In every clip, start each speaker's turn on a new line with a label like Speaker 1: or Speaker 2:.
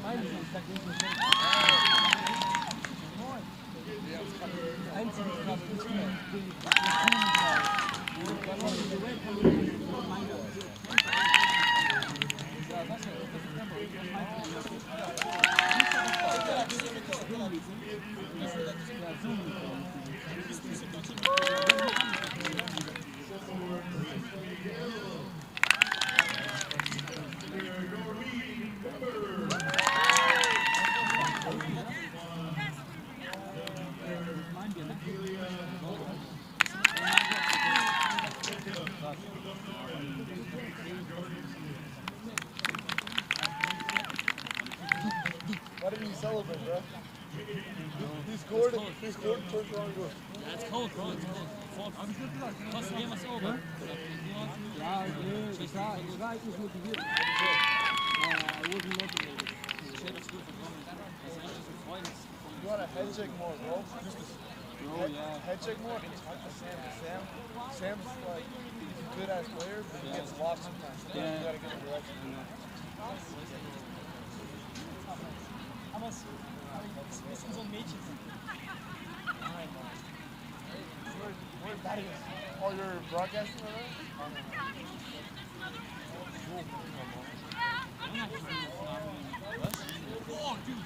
Speaker 1: Why didn't you celebrate, bro? He scored first round goal.
Speaker 2: Yeah, it's cold, bro. It's cold. Kosten wir was over?
Speaker 3: Ja, ich war eigentlich motiviert. I wasn't motivated.
Speaker 1: You want to head check more, bro?
Speaker 3: Oh, yeah.
Speaker 1: Head check more and talk to Sam. Sam's like, he's a good ass player, but he gets lost sometimes. So you gotta get the direction.
Speaker 2: Aber es müssen so Mädchen sein.
Speaker 1: Where's Daddy? Oh, you're broadcasting already?
Speaker 2: Oh, dude.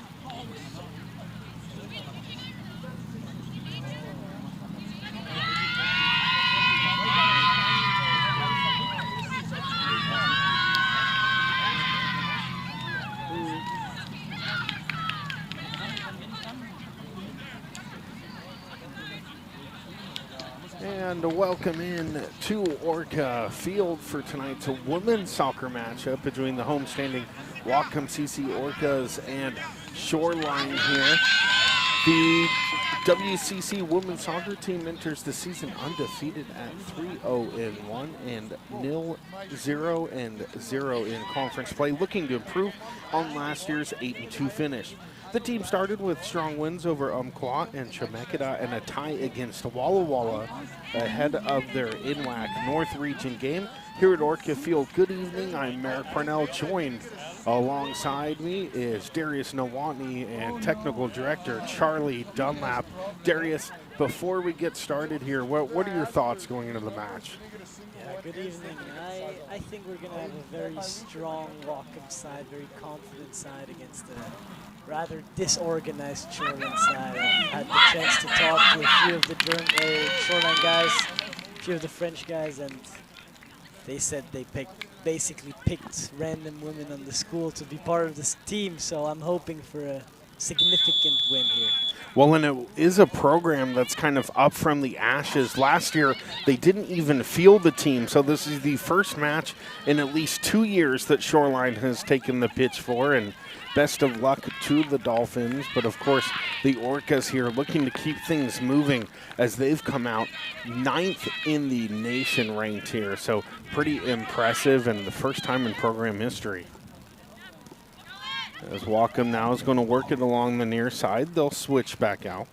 Speaker 4: And welcome in to Orca Field for tonight's women's soccer matchup between the homestanding Whatcom CC Orcas and Shoreline here. The WCC women's soccer team enters the season undefeated at 3-0-1 and 0-0 in conference play, looking to improve on last year's 8-2 finish. The team started with strong wins over Umpqua and Chemeketa and a tie against Walla Walla ahead of their NWAC North Region game here at Orca Field. Good evening, I'm Merrick Parnell. Joined alongside me is Darius Nowotny and Technical Director Charlie Dunlap. Darius, before we get started here, what are your thoughts going into the match?
Speaker 5: Yeah, good evening. I think we're going to have a very strong Whatcom side, very confident side against a rather disorganized Shoreline side. I've had the chance to talk to a few of the Shoreline guys, a few of the French guys, and they said they basically picked random women on the school to be part of this team, so I'm hoping for a significant win here.
Speaker 4: Well, and it is a program that's kind of up from the ashes. Last year, they didn't even field the team, so this is the first match in at least 2 years that Shoreline has taken the pitch for, and best of luck to the Dolphins. But, of course, the Orcas here looking to keep things moving as they've come out 9th in the nation ranked here, so pretty impressive and the first time in program history. As Whatcom now is going to work it along the near side, they'll switch back out.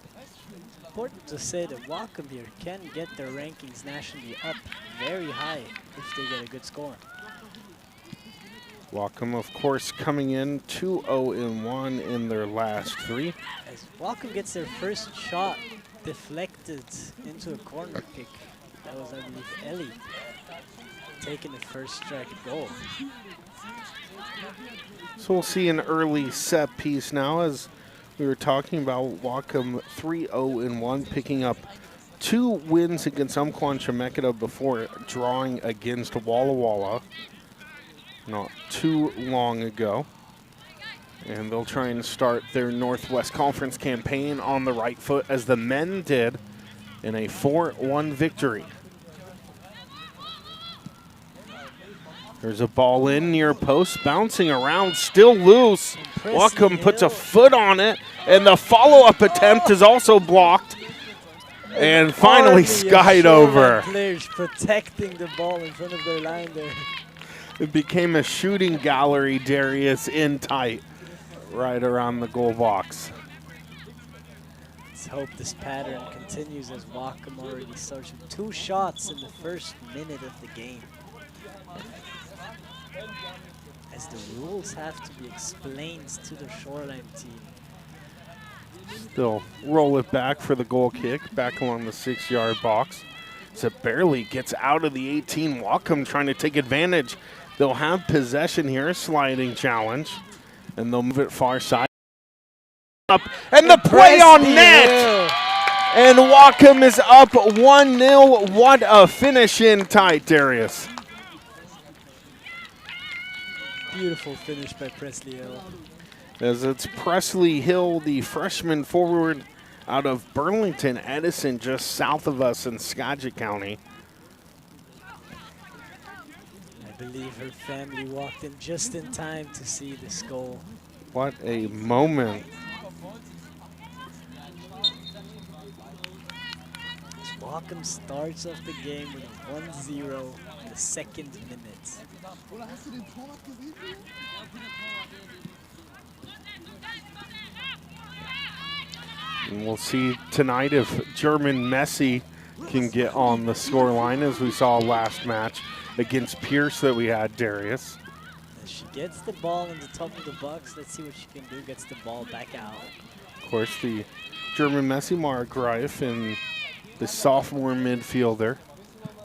Speaker 5: Important to say that Whatcom here can get their rankings nationally up very high if they get a good score.
Speaker 4: Whatcom, of course, coming in 2-0-1 in their last 3.
Speaker 5: As Whatcom gets their first shot deflected into a corner kick. That was, I believe, Ellie taking the first strike goal.
Speaker 4: So we'll see an early set piece now, as we were talking about. Whatcom 3-0-1, picking up 2 wins against Umpqua and Chemeketa before drawing against Walla Walla not too long ago. And they'll try and start their Northwest Conference campaign on the right foot, as the men did in a 4-1 victory. There's a ball in near post, bouncing around, still loose. Whatcom puts a foot on it, and the follow-up attempt is also blocked. And finally skied over.
Speaker 5: Players protecting the ball in front of their line there.
Speaker 4: It became a shooting gallery, Darius, in tight, right around the goal box.
Speaker 5: Let's hope this pattern continues, as Whatcom already starts with 2 shots in the first minute of the game. as the rules have to be explained to the Shoreline team.
Speaker 4: Still roll it back for the goal kick, back along the 6-yard box. So it barely gets out of the 18. Whatcom trying to take advantage. They'll have possession here, sliding challenge, and they'll move it far side. Up, and the play on net! And Whatcom is up 1-0. What a finish in tight, Darius.
Speaker 5: Beautiful finish by Presley Hill.
Speaker 4: As it's Presley Hill, the freshman forward out of Burlington, Edison, just south of us in Skagit County.
Speaker 5: I believe her family walked in just in time to see this goal.
Speaker 4: What a moment.
Speaker 5: Whatcom starts off the game with a 1-0 in the 2nd minute.
Speaker 4: And we'll see tonight if German Messi can get on the score line, as we saw last match against Pierce that we had, Darius.
Speaker 5: As she gets the ball in the top of the box, let's see what she can do. Gets the ball back out.
Speaker 4: Of course, the German Messi, Mara Greif, and the sophomore midfielder,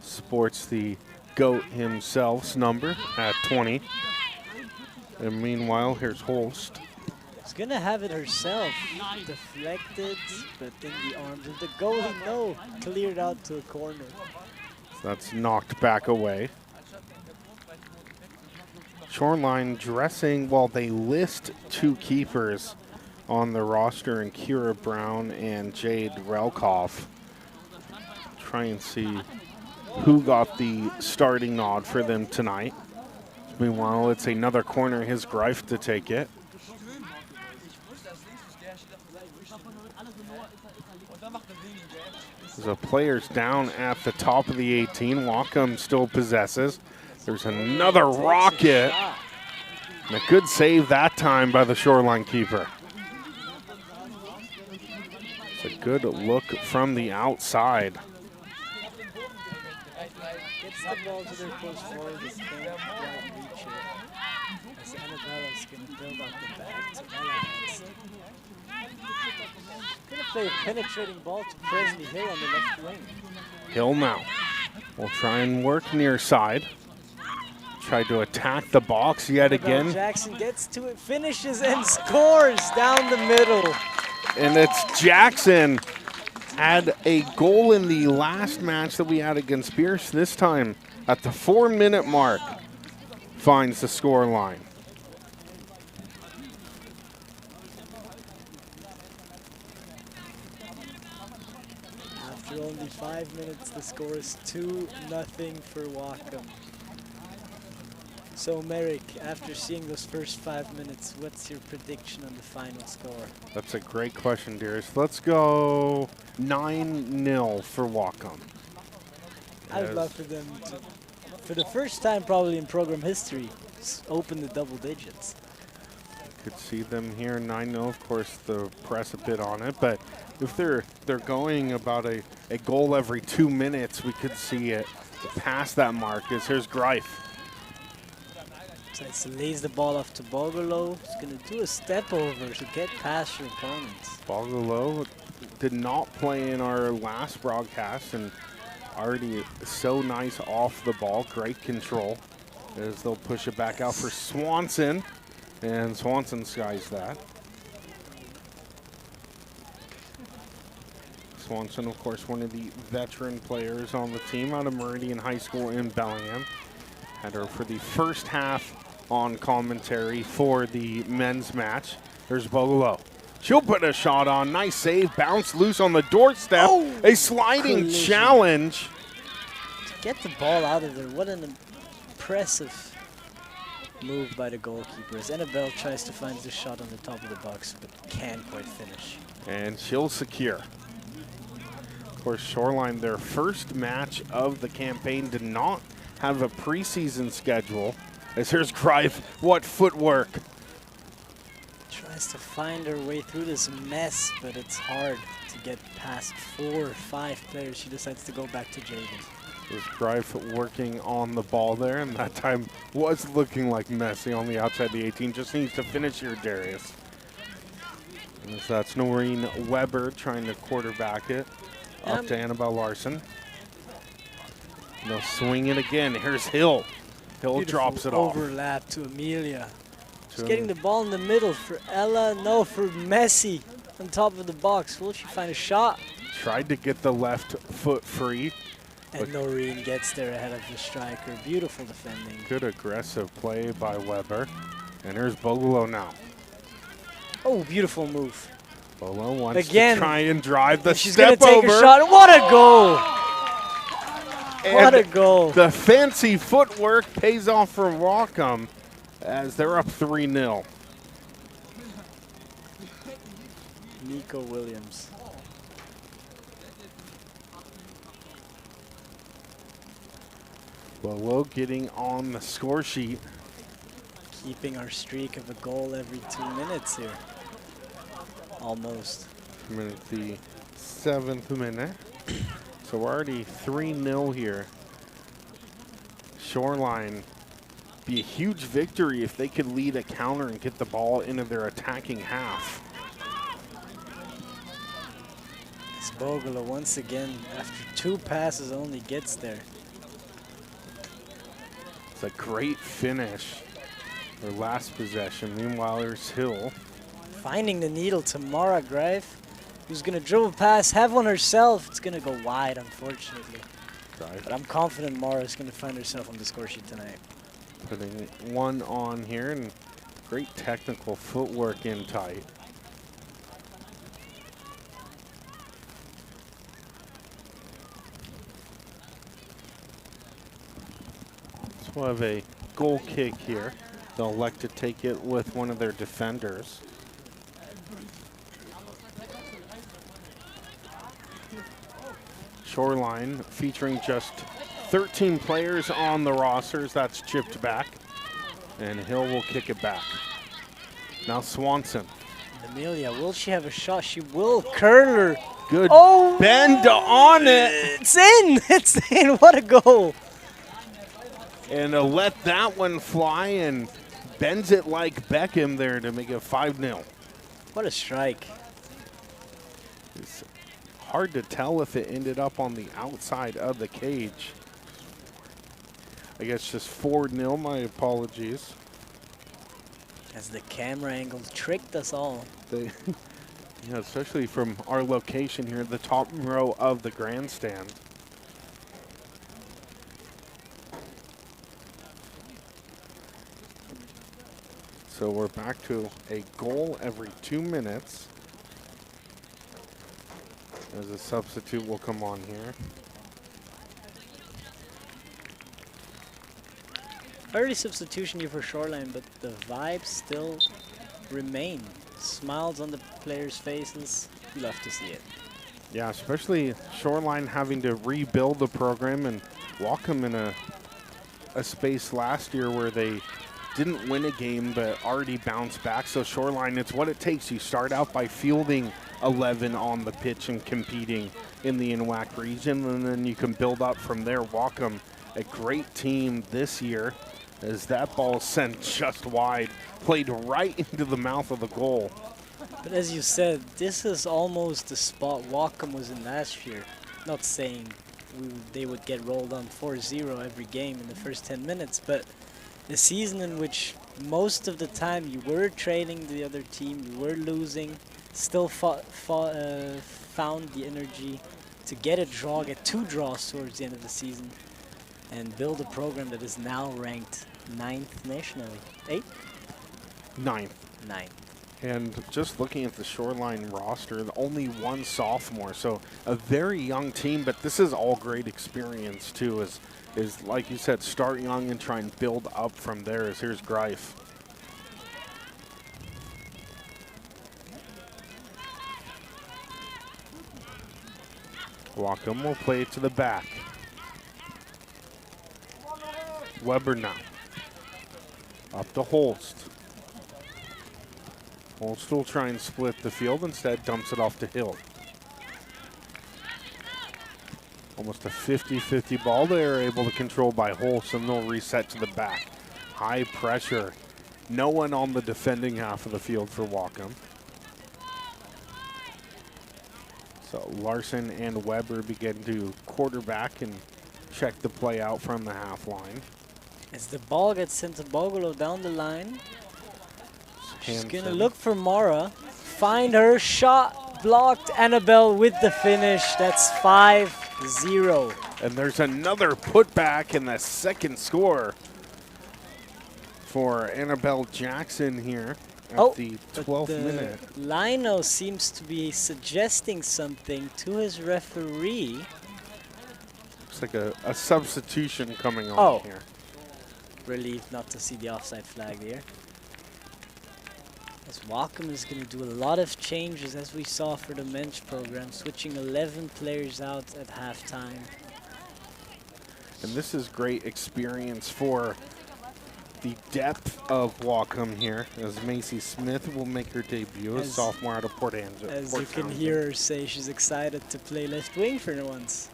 Speaker 4: sports the GOAT himself's number at 20. And meanwhile, here's Holst.
Speaker 5: She's going to have it herself. Deflected, but in the arms of the goalie. No, cleared out to a corner.
Speaker 4: So that's knocked back away. Shoreline dressing while they list 2 keepers on the roster, in Kira Brown and Jade Relkoff. Try and see who got the starting nod for them tonight. Meanwhile, it's another corner, his Greif to take it. The players down at the top of the 18. Whatcom still possesses. There's another rocket. And a good save that time by the Shoreline keeper. It's a good look from the outside.
Speaker 5: Gets the ball to their close forward. They can't quite reach it. As Annabella's going to build up the back to Ella. Going to play a penetrating ball to Presley Hill on the left wing.
Speaker 4: Hill now will try and work near side. Tried to attack the box yet again.
Speaker 5: Jackson gets to it, finishes, and scores down the middle.
Speaker 4: And it's Jackson. Had a goal in the last match that we had against Pierce. This time at the 4-minute mark, finds the score line.
Speaker 5: After only 5 minutes, the score is 2-0 for Whatcom. So Merrick, after seeing those first 5 minutes, what's your prediction on the final score?
Speaker 4: That's a great question, dearest. Let's go 9-0 for Whatcom.
Speaker 5: I would love for them to, for the first time probably in program history, open the double digits.
Speaker 4: Could see them here 9-0. Of course, the press a bit on it, but if they're going about a goal every 2 minutes, we could see it past that mark. As here's Greif.
Speaker 5: So lays the ball off to Bogolo. He's going to do a step over to get past your opponents.
Speaker 4: Bogolo did not play in our last broadcast and already so nice off the ball. Great control as they'll push it back out for Swanson. And Swanson skies that. Swanson, of course, one of the veteran players on the team out of Meridian High School in Bellingham. Had her for the first half on commentary for the men's match. There's Bogolo. She'll put a shot on. Nice save. Bounce loose on the doorstep.
Speaker 5: Oh,
Speaker 4: a sliding challenge.
Speaker 5: To get the ball out of there, what an impressive move by the goalkeeper. As Annabelle tries to find the shot on the top of the box, but can't quite finish.
Speaker 4: And she'll secure. Of course, Shoreline, their first match of the campaign, did not have a preseason schedule. As here's Greif, what footwork.
Speaker 5: Tries to find her way through this mess, but it's hard to get past 4 or 5 players. She decides to go back to Jaden.
Speaker 4: Was Greif working on the ball there, and that time was looking like Messi on the outside of the 18. Just needs to finish here, Darius. And so that's Noreen Weber trying to quarterback it up to Annabelle Larson. They'll swing it again. Here's Hill. Hill drops it off.
Speaker 5: Overlap to Amelia. She's getting the ball in the middle for Ella. No, for Messi on top of the box. Will she find a shot?
Speaker 4: Tried to get the left foot free.
Speaker 5: And Noreen gets there ahead of the striker. Beautiful defending.
Speaker 4: Good aggressive play by Weber. And here's Bogolo now.
Speaker 5: Oh, beautiful move.
Speaker 4: Bolo wants
Speaker 5: Again,
Speaker 4: to try and drive the
Speaker 5: she's
Speaker 4: step
Speaker 5: gonna take
Speaker 4: over.
Speaker 5: a shot. What a goal! What a
Speaker 4: And
Speaker 5: goal.
Speaker 4: the fancy footwork pays off for Whatcom as they're up 3-0.
Speaker 5: Nico Williams.
Speaker 4: Bolo getting on the score sheet.
Speaker 5: Keeping our streak of a goal every 2 minutes here. Almost.
Speaker 4: I'm in the 7th minute. So we're already 3-0 here. Shoreline, be a huge victory if they could lead a counter and get the ball into their attacking half.
Speaker 5: Bogolo once again, after 2 passes, only gets there.
Speaker 4: It's a great finish. Their last possession. Meanwhile, there's Hill.
Speaker 5: Finding the needle to Mara Greif, who's going to dribble past, have one herself. It's going to go wide, unfortunately.
Speaker 4: Greif
Speaker 5: But I'm confident Mara's going to find herself on the score sheet tonight.
Speaker 4: putting one on here, and great technical footwork in tight. So we'll have a goal kick here. They'll elect to take it with one of their defenders. Shoreline featuring just 13 players on the rosters. That's chipped back. And Hill will kick it back. Now Swanson.
Speaker 5: Amelia, will she have a shot? She will. Curler.
Speaker 4: Good
Speaker 5: Oh,
Speaker 4: bend on it.
Speaker 5: it's in. It's in. What a goal.
Speaker 4: And let that one fly and bends it like Beckham there to make it 5-0.
Speaker 5: What a strike.
Speaker 4: It's hard to tell if it ended up on the outside of the cage. I guess just 4-0, my apologies.
Speaker 5: As the camera angles tricked us all.
Speaker 4: They, especially from our location here, the top row of the grandstand. So we're back to a goal every 2 minutes. As a substitute will come on here.
Speaker 5: Early substitution here for Shoreline, but the vibes still remain. Smiles on the players' faces. You love to see it.
Speaker 4: Yeah, especially Shoreline having to rebuild the program and Whatcom in a space last year where they didn't win a game but already bounced back. So Shoreline, it's what it takes. You start out by fielding 11 on the pitch and competing in the NWAC region, and then you can build up from there. Whatcom, a great team this year, as that ball sent just wide, played right into the mouth of the goal.
Speaker 5: But as you said, this is almost the spot Whatcom was in last year. Not saying they would get rolled on 4-0 every game in the first 10 minutes, but a season in which most of the time you were trailing the other team, you were losing, still found the energy to get a draw, get 2 draws towards the end of the season, and build a program that is now ranked 9th nationally. 8th?
Speaker 4: 9th.
Speaker 5: 9th.
Speaker 4: And just looking at the Shoreline roster, only 1 sophomore, so a very young team, but this is all great experience too, is like you said, start young and try and build up from there. As here's Greif. Whatcom will play it to the back. Weber now. Up to Holst. Holst will try and split the field, instead dumps it off to Hill. Almost a 50-50 ball they are able to control by Holson. They'll reset to the back. High pressure. No one on the defending half of the field for Whatcom. So Larson and Weber begin to quarterback and check the play out from the half line.
Speaker 5: As the ball gets sent to Bogolo down the line, she's
Speaker 4: Hansen.
Speaker 5: gonna look for Mara, find her, shot blocked, Annabelle with the finish. That's 5-0.
Speaker 4: And there's another putback in the second score for Annabelle Jackson here at the 12th minute.
Speaker 5: Lino seems to be suggesting something to his referee.
Speaker 4: Looks like a substitution coming on here.
Speaker 5: Relieved not to see the offside flag there. As Whatcom is going to do a lot of changes, as we saw for the men's program, switching 11 players out at halftime.
Speaker 4: And this is great experience for the depth of Whatcom here, as Macy Smith will make her debut, a sophomore out of Port Angeles.
Speaker 5: As you can hear her say, she's excited to play left wing for once.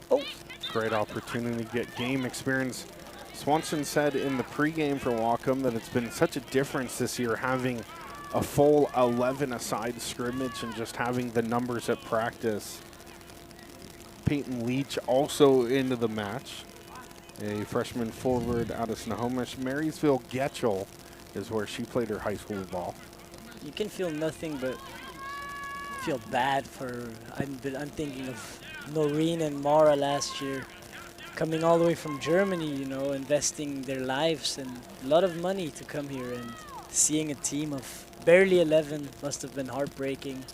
Speaker 5: Oh.
Speaker 4: Great opportunity to get game experience. Swanson said in the pregame for Whatcom that it's been such a difference this year having a full 11-a-side scrimmage and just having the numbers at practice. Peyton Leach also into the match. A freshman forward out of Snohomish. Marysville Getchell is where she played her high school ball.
Speaker 5: You can feel nothing but feel bad for, I'm thinking of Noreen and Mara last year, coming all the way from Germany, you know, investing their lives and a lot of money to come here, and seeing a team of barely 11 must have been heartbreaking.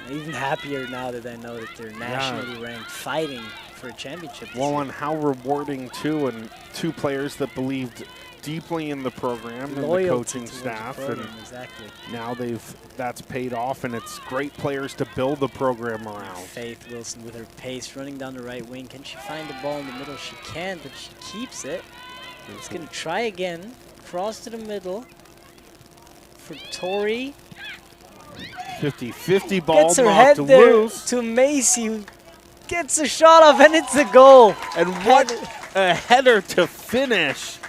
Speaker 5: I'm even happier now that I know that they're nationally ranked, fighting for a championship.
Speaker 4: Well, and how rewarding too, and two players that believed deeply in the program and the coaching staff, and
Speaker 5: exactly.
Speaker 4: Now that's paid off, and it's great players to build the program around.
Speaker 5: Faith Wilson with her pace running down the right wing. Can she find the ball in the middle? She can, but she keeps it. She's going to try again. Cross to the middle for Tori.
Speaker 4: 50-50 ball
Speaker 5: gets her
Speaker 4: knocked
Speaker 5: head there
Speaker 4: loose.
Speaker 5: To Macy, who gets a shot off, and it's a goal.
Speaker 4: And what a header to finish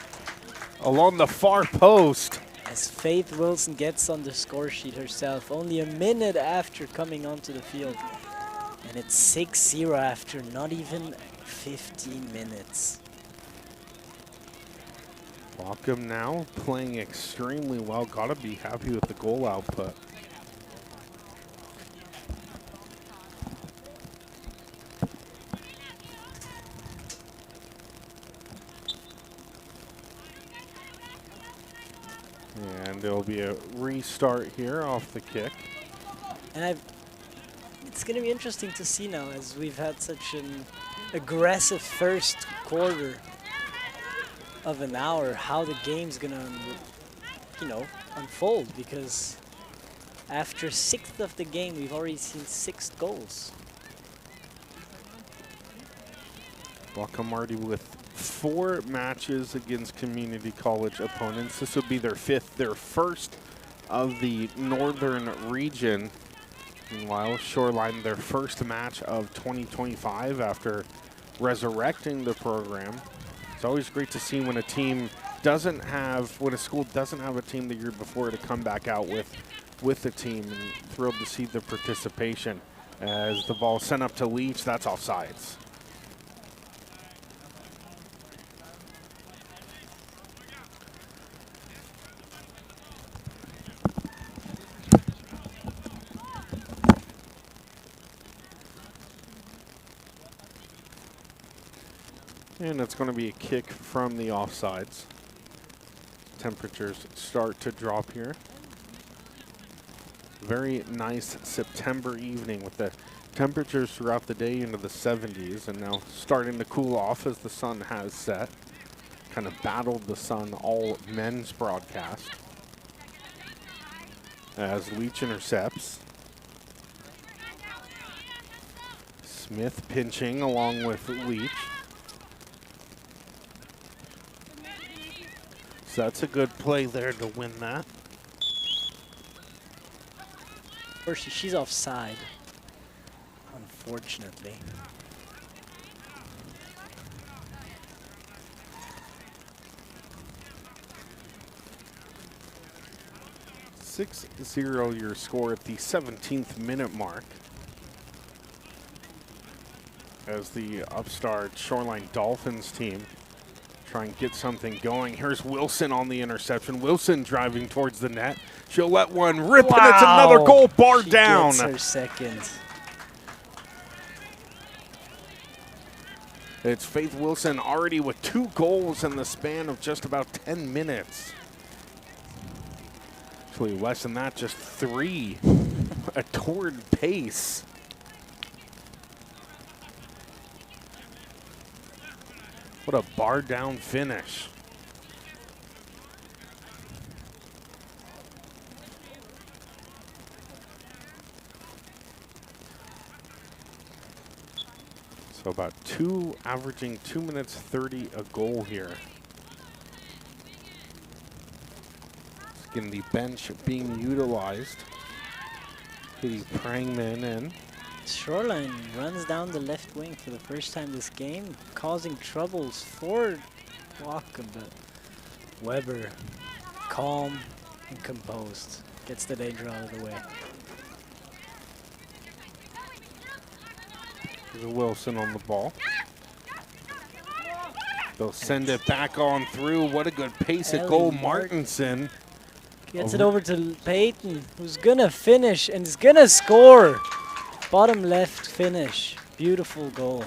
Speaker 4: along the far post.
Speaker 5: As Faith Wilson gets on the score sheet herself, only a minute after coming onto the field. And it's 6-0 after not even 15 minutes.
Speaker 4: Whatcom now playing extremely well. Gotta be happy with the goal output. And there'll be a restart here off the kick.
Speaker 5: And it's going to be interesting to see now, as we've had such an aggressive first quarter of an hour, how the game's going to, you know, unfold. Because after 6th of the game, we've already seen 6 goals.
Speaker 4: Whatcom already with 4 matches against community college opponents. This would be their 5th, their first of the northern region. Meanwhile, Shoreline, their first match of 2025 after resurrecting the program. It's always great to see when a team doesn't have, when a school doesn't have a team the year before to come back out with the team, and thrilled to see the participation. As the ball sent up to Leach, that's offsides. And it's going to be a kick from the offsides. Temperatures start to drop here. Very nice September evening with the temperatures throughout the day into the 70s, and now starting to cool off as the sun has set. Kind of battled the sun all men's broadcast. As Leach intercepts. Smith pinching along with Leach. So that's a good play there to win that.
Speaker 5: Or she's offside, unfortunately.
Speaker 4: 6-0 your score at the 17th minute mark. As the upstart Shoreline Dolphins team try and get something going. Here's Wilson on the interception. Wilson driving towards the net. She'll let one rip, and it's another goal, bar down.
Speaker 5: She gets her second.
Speaker 4: It's Faith Wilson already with 2 goals in the span of just about 10 minutes. Actually, less than that, just 3. A torrid pace. What a bar down finish. So about averaging 2 minutes 30 a goal here. Getting the bench being utilized. Katie Prangman in.
Speaker 5: Shoreline runs down the left wing for the first time this game, causing troubles for Whatcom, but Weber, calm and composed, gets the danger out of the way.
Speaker 4: There's Wilson on the ball. They'll send it back on through. What a good pace at goal. Martinson
Speaker 5: gets it over to Peyton, who's gonna finish and is gonna score. Bottom left finish. Beautiful goal.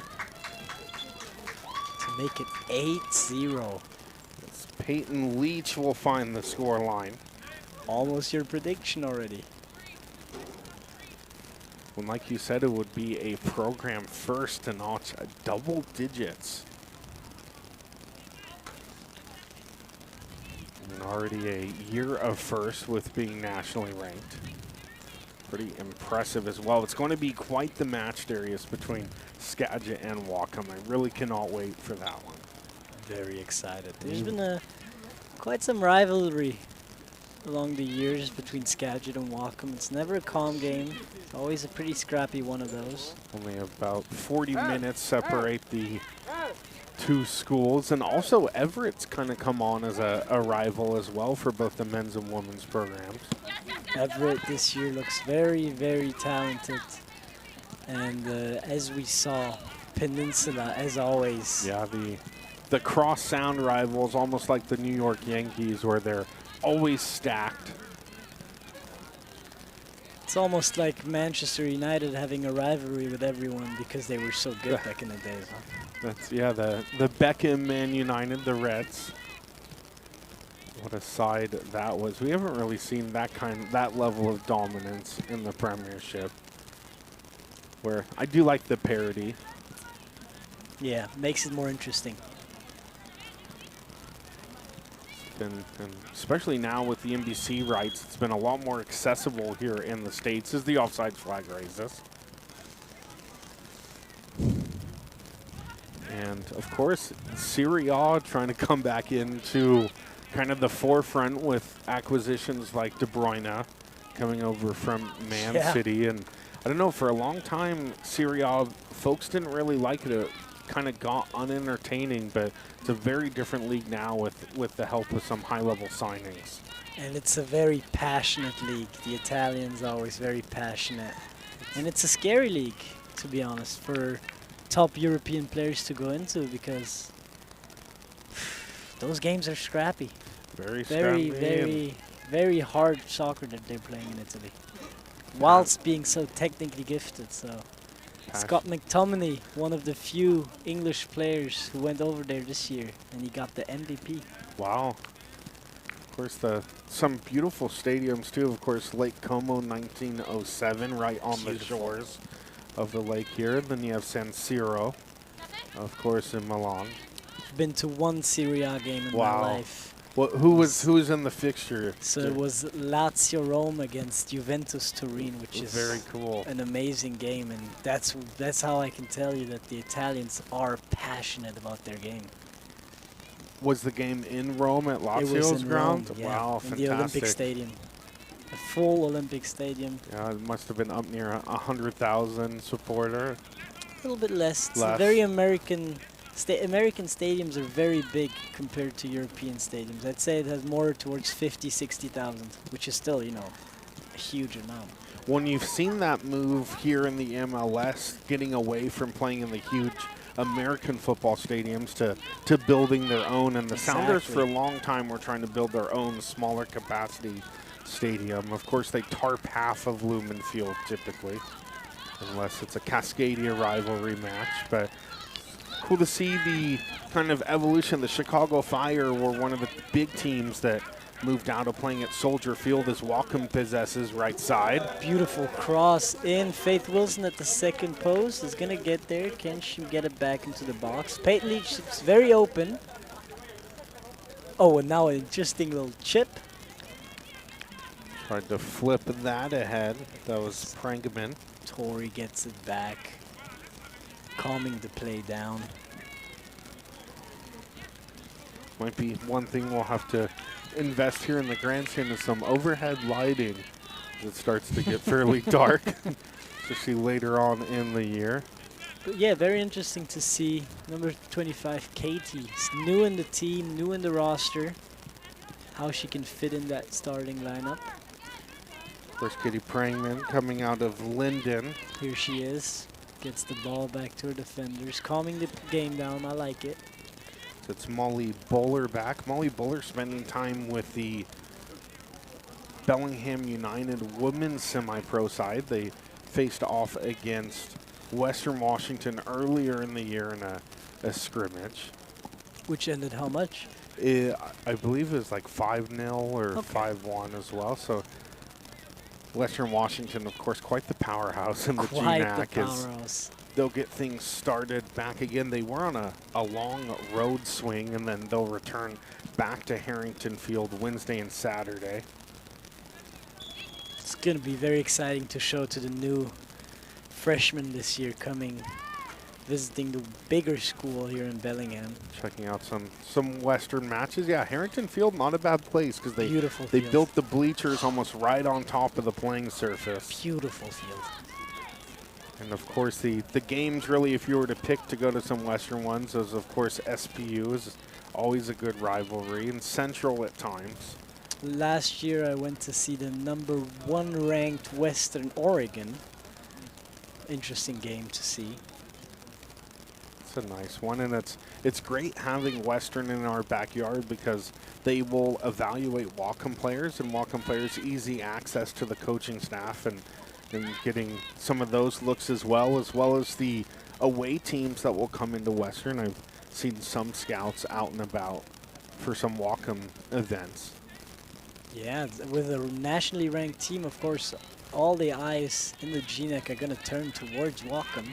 Speaker 5: To make it 8-0.
Speaker 4: Peyton Leach will find the score line.
Speaker 5: Almost your prediction already.
Speaker 4: When, like you said, it would be a program first to notch double digits. And already a year of first with being nationally ranked. Pretty impressive as well. It's going to be quite the match, Darius, between Skagit and Whatcom. I really cannot wait for that one.
Speaker 5: Very excited. There's been quite some rivalry along the years between Skagit and Whatcom. It's never a calm game. It's always a pretty scrappy one of those.
Speaker 4: Only about 40 minutes separate the 2 schools. And also Everett's kind of come on as a rival as well for both the men's and women's programs.
Speaker 5: Everett this year looks very, very talented. And as we saw, Peninsula, as always.
Speaker 4: Yeah, the cross-sound rivals, almost like the New York Yankees, where they're always stacked.
Speaker 5: It's almost like Manchester United having a rivalry with everyone because they were so good back in the days. Huh?
Speaker 4: That's, yeah, the Beckham Man United, the Reds. What a side that was. We haven't really seen that level of dominance in the Premiership. Where I do like the parity.
Speaker 5: Yeah, makes it more interesting.
Speaker 4: And especially now with the NBC rights, it's been a lot more accessible here in the States as the offside flag raises. And of course, Serie A trying to come back into kind of the forefront with acquisitions like De Bruyne coming over from Man City. And I don't know, for a long time, Serie A folks didn't really like it. It kind of got unentertaining, but it's a very different league now with the help of some high-level signings.
Speaker 5: And it's a very passionate league. The Italians are always very passionate. And it's a scary league, to be honest, for top European players to go into because those games are scrappy.
Speaker 4: Very scrappy.
Speaker 5: Very hard soccer that they're playing in Italy. Whilst being so technically gifted, so. Scott McTominay, one of the few English players who went over there this year, and he got the MVP.
Speaker 4: Wow. Of course, some beautiful stadiums, too. Of course, Lake Como 1907, right on the shores of the lake here. Then you have San Siro, of course, in Milan.
Speaker 5: I've been to one Serie A game in my life.
Speaker 4: Well, who was in the fixture?
Speaker 5: So it was Lazio Rome against Juventus Turin, which is
Speaker 4: very cool.
Speaker 5: An amazing game, and that's how I can tell you that the Italians are passionate about their game.
Speaker 4: Was the game in Rome at Lazio's ground?
Speaker 5: Rome, yeah,
Speaker 4: wow,
Speaker 5: in
Speaker 4: fantastic.
Speaker 5: the Olympic Stadium. a full Olympic stadium.
Speaker 4: Yeah, it must have been up near 100,000 supporter.
Speaker 5: A little bit less. It's a
Speaker 4: Less.
Speaker 5: very American. American stadiums are very big compared to European stadiums. I'd say it has more towards 50, 60,000, which is still, you know, a huge amount.
Speaker 4: When you've seen that move here in the MLS, getting away from playing in the huge American football stadiums to building their own, and the Sounders for a long time were trying to build their own smaller capacity stadium. Of course, they tarp half of Lumen Field typically, unless it's a Cascadia rivalry match. But cool to see the kind of evolution. The Chicago Fire were one of the big teams that moved out of playing at Soldier Field as Whatcom possesses right side.
Speaker 5: Beautiful cross in. Faith Wilson at the second post is going to get there. Can she get it back into the box? Peyton Leach is very open. Oh, and now an interesting little chip.
Speaker 4: Tried to flip that ahead. That was Prangaman.
Speaker 5: Tori gets it back, calming the play down.
Speaker 4: Might be one thing we'll have to invest here in the grandstand is some overhead lighting. It starts to get fairly dark, especially later on in the year.
Speaker 5: But yeah, very interesting to see number 25, Katie, is new in the team, new in the roster. How she can fit in that starting lineup.
Speaker 4: Of course, Katie Prangman coming out of Linden.
Speaker 5: Here she is, gets the ball back to her defenders, calming the game down. I like it.
Speaker 4: It's Molly Bowler back. Molly Bowler spending time with the Bellingham United women's semi-pro side. They faced off against Western Washington earlier in the year in a scrimmage.
Speaker 5: Which ended how much?
Speaker 4: I believe it was like 5-0 or 5-1 as well. So Western Washington, of course, quite the powerhouse in the
Speaker 5: Quite
Speaker 4: GNAC.
Speaker 5: the powerhouse.
Speaker 4: They'll get things started back again. They were on a long road swing, and then they'll return back to Harrington Field Wednesday and Saturday.
Speaker 5: It's going to be very exciting to show to the new freshmen this year coming, visiting the bigger school here in Bellingham.
Speaker 4: Checking out some Western matches. Yeah, Harrington Field, not a bad place because they
Speaker 5: Beautiful
Speaker 4: built the bleachers almost right on top of the playing surface.
Speaker 5: Beautiful field.
Speaker 4: And of course, the games really, if you were to pick to go to some Western ones, is of course SPU is always a good rivalry, and Central at times.
Speaker 5: Last year I went to see the #1 ranked Western Oregon. Interesting game to see.
Speaker 4: It's a nice one, and it's great having Western in our backyard because they will evaluate Whatcom players, and Whatcom players easy access to the coaching staff and getting some of those looks as well as the away teams that will come into Western. I've seen some scouts out and about for some Whatcom events.
Speaker 5: Yeah, with a nationally ranked team, of course, all the eyes in the GNAC are going to turn towards Whatcom.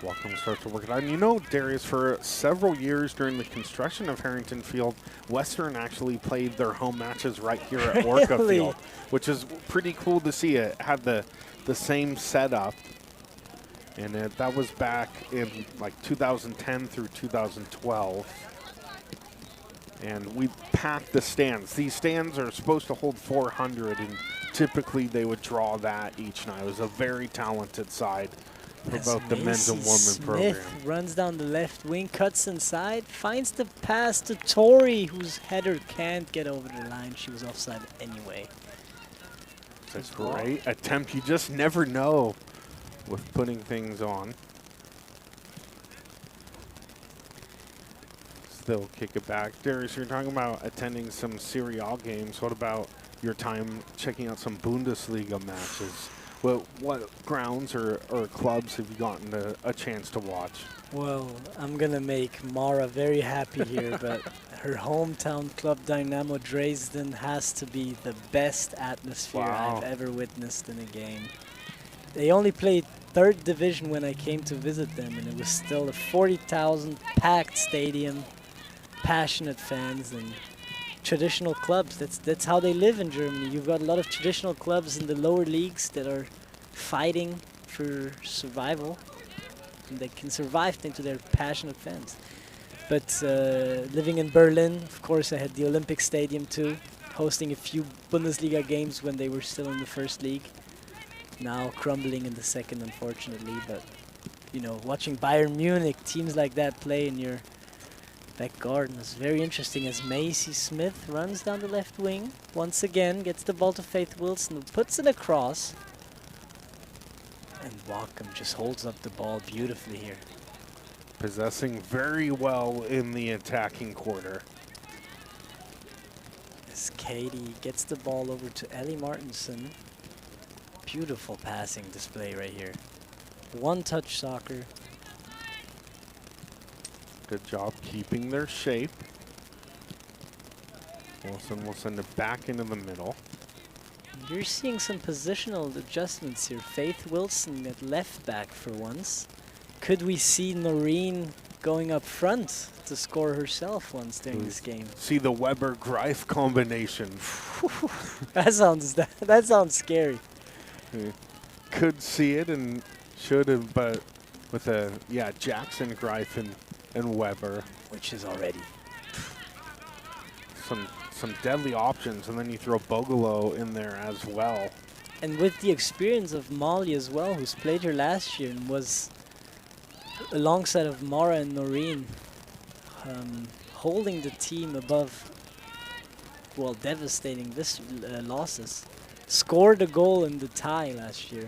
Speaker 4: Whatcom starts to work it out. And you know, Darius, for several years during the construction of Harrington Field, Western actually played their home matches right here at Orca Field, which is pretty cool to see. It had the same setup, and that was back in like 2010 through 2012. And we packed the stands. These stands are supposed to hold 400, and typically they would draw that each night. It was a very talented side for both the men's and women's program.
Speaker 5: Smith runs down the left wing, cuts inside, finds the pass to Tori, whose header can't get over the line. She was offside anyway.
Speaker 4: That's a great attempt. You just never know with putting things on. Still kick it back. Darius, you're talking about attending some Serie A games. What about your time checking out some Bundesliga matches? What grounds or clubs have you gotten a chance to watch?
Speaker 5: Well, I'm going to make Mara very happy here, but her hometown club, Dynamo Dresden, has to be the best atmosphere I've ever witnessed in a game. They only played 3rd division when I came to visit them, and it was still a 40,000 packed stadium, passionate fans, and traditional clubs. That's how they live in Germany. You've got a lot of traditional clubs in the lower leagues that are fighting for survival, and they can survive thanks to their passionate fans. But living in Berlin, of course, I had the Olympic Stadium too. hosting a few Bundesliga games when they were still in the first league. Now crumbling in the second, unfortunately. But, you know, watching Bayern Munich, teams like that play in your back garden is very interesting as Macy Smith runs down the left wing. Once again, gets the ball to Faith Wilson, who puts it across. And Whatcom just holds up the ball beautifully here.
Speaker 4: Possessing very well in the attacking quarter.
Speaker 5: As Katie gets the ball over to Ellie Martinson. Beautiful passing display right here. One-touch soccer.
Speaker 4: Good job keeping their shape. Wilson will send it back into the middle.
Speaker 5: You're seeing some positional adjustments here. Faith Wilson at left back for once. Could we see Noreen going up front to score herself once during this game?
Speaker 4: See the Weber-Greif combination.
Speaker 5: that sounds scary.
Speaker 4: Could see it and should have, but with Jackson, Greif, and Weber.
Speaker 5: Which is already
Speaker 4: Some deadly options, and then you throw Bogolo in there as well.
Speaker 5: And with the experience of Molly as well, who's played her last year and was alongside of Mara and Noreen, holding the team above, well, devastating losses. Scored a goal in the tie last year.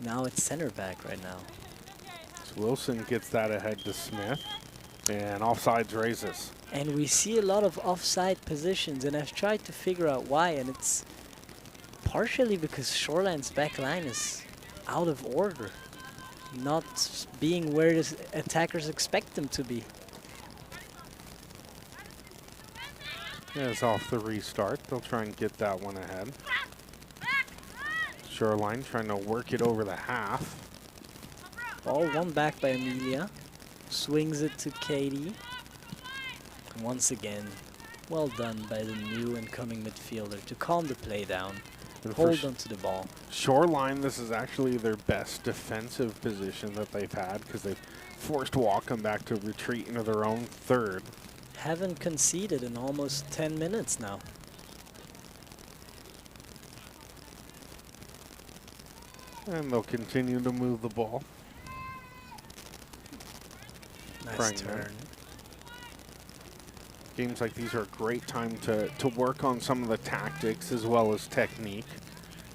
Speaker 5: Now it's center back right now.
Speaker 4: So Wilson gets that ahead to Smith, and offsides raises.
Speaker 5: And we see a lot of offside positions, and I've tried to figure out why, and it's partially because Shoreline's back line is out of order, not being where the attackers expect them to be.
Speaker 4: As off the restart, they'll try and get that one ahead. Shoreline trying to work it over the half.
Speaker 5: Ball won back by Amelia. Swings it to Katie. And once again, well done by the new incoming midfielder to calm the play down.
Speaker 4: And
Speaker 5: hold on to the ball.
Speaker 4: Shoreline, this is actually their best defensive position that they've had because they've forced Whatcom back to retreat into their own third.
Speaker 5: Haven't conceded in almost 10 minutes now.
Speaker 4: And they'll continue to move the ball.
Speaker 5: Nice turn.
Speaker 4: Games like these are a great time to work on some of the tactics as well as technique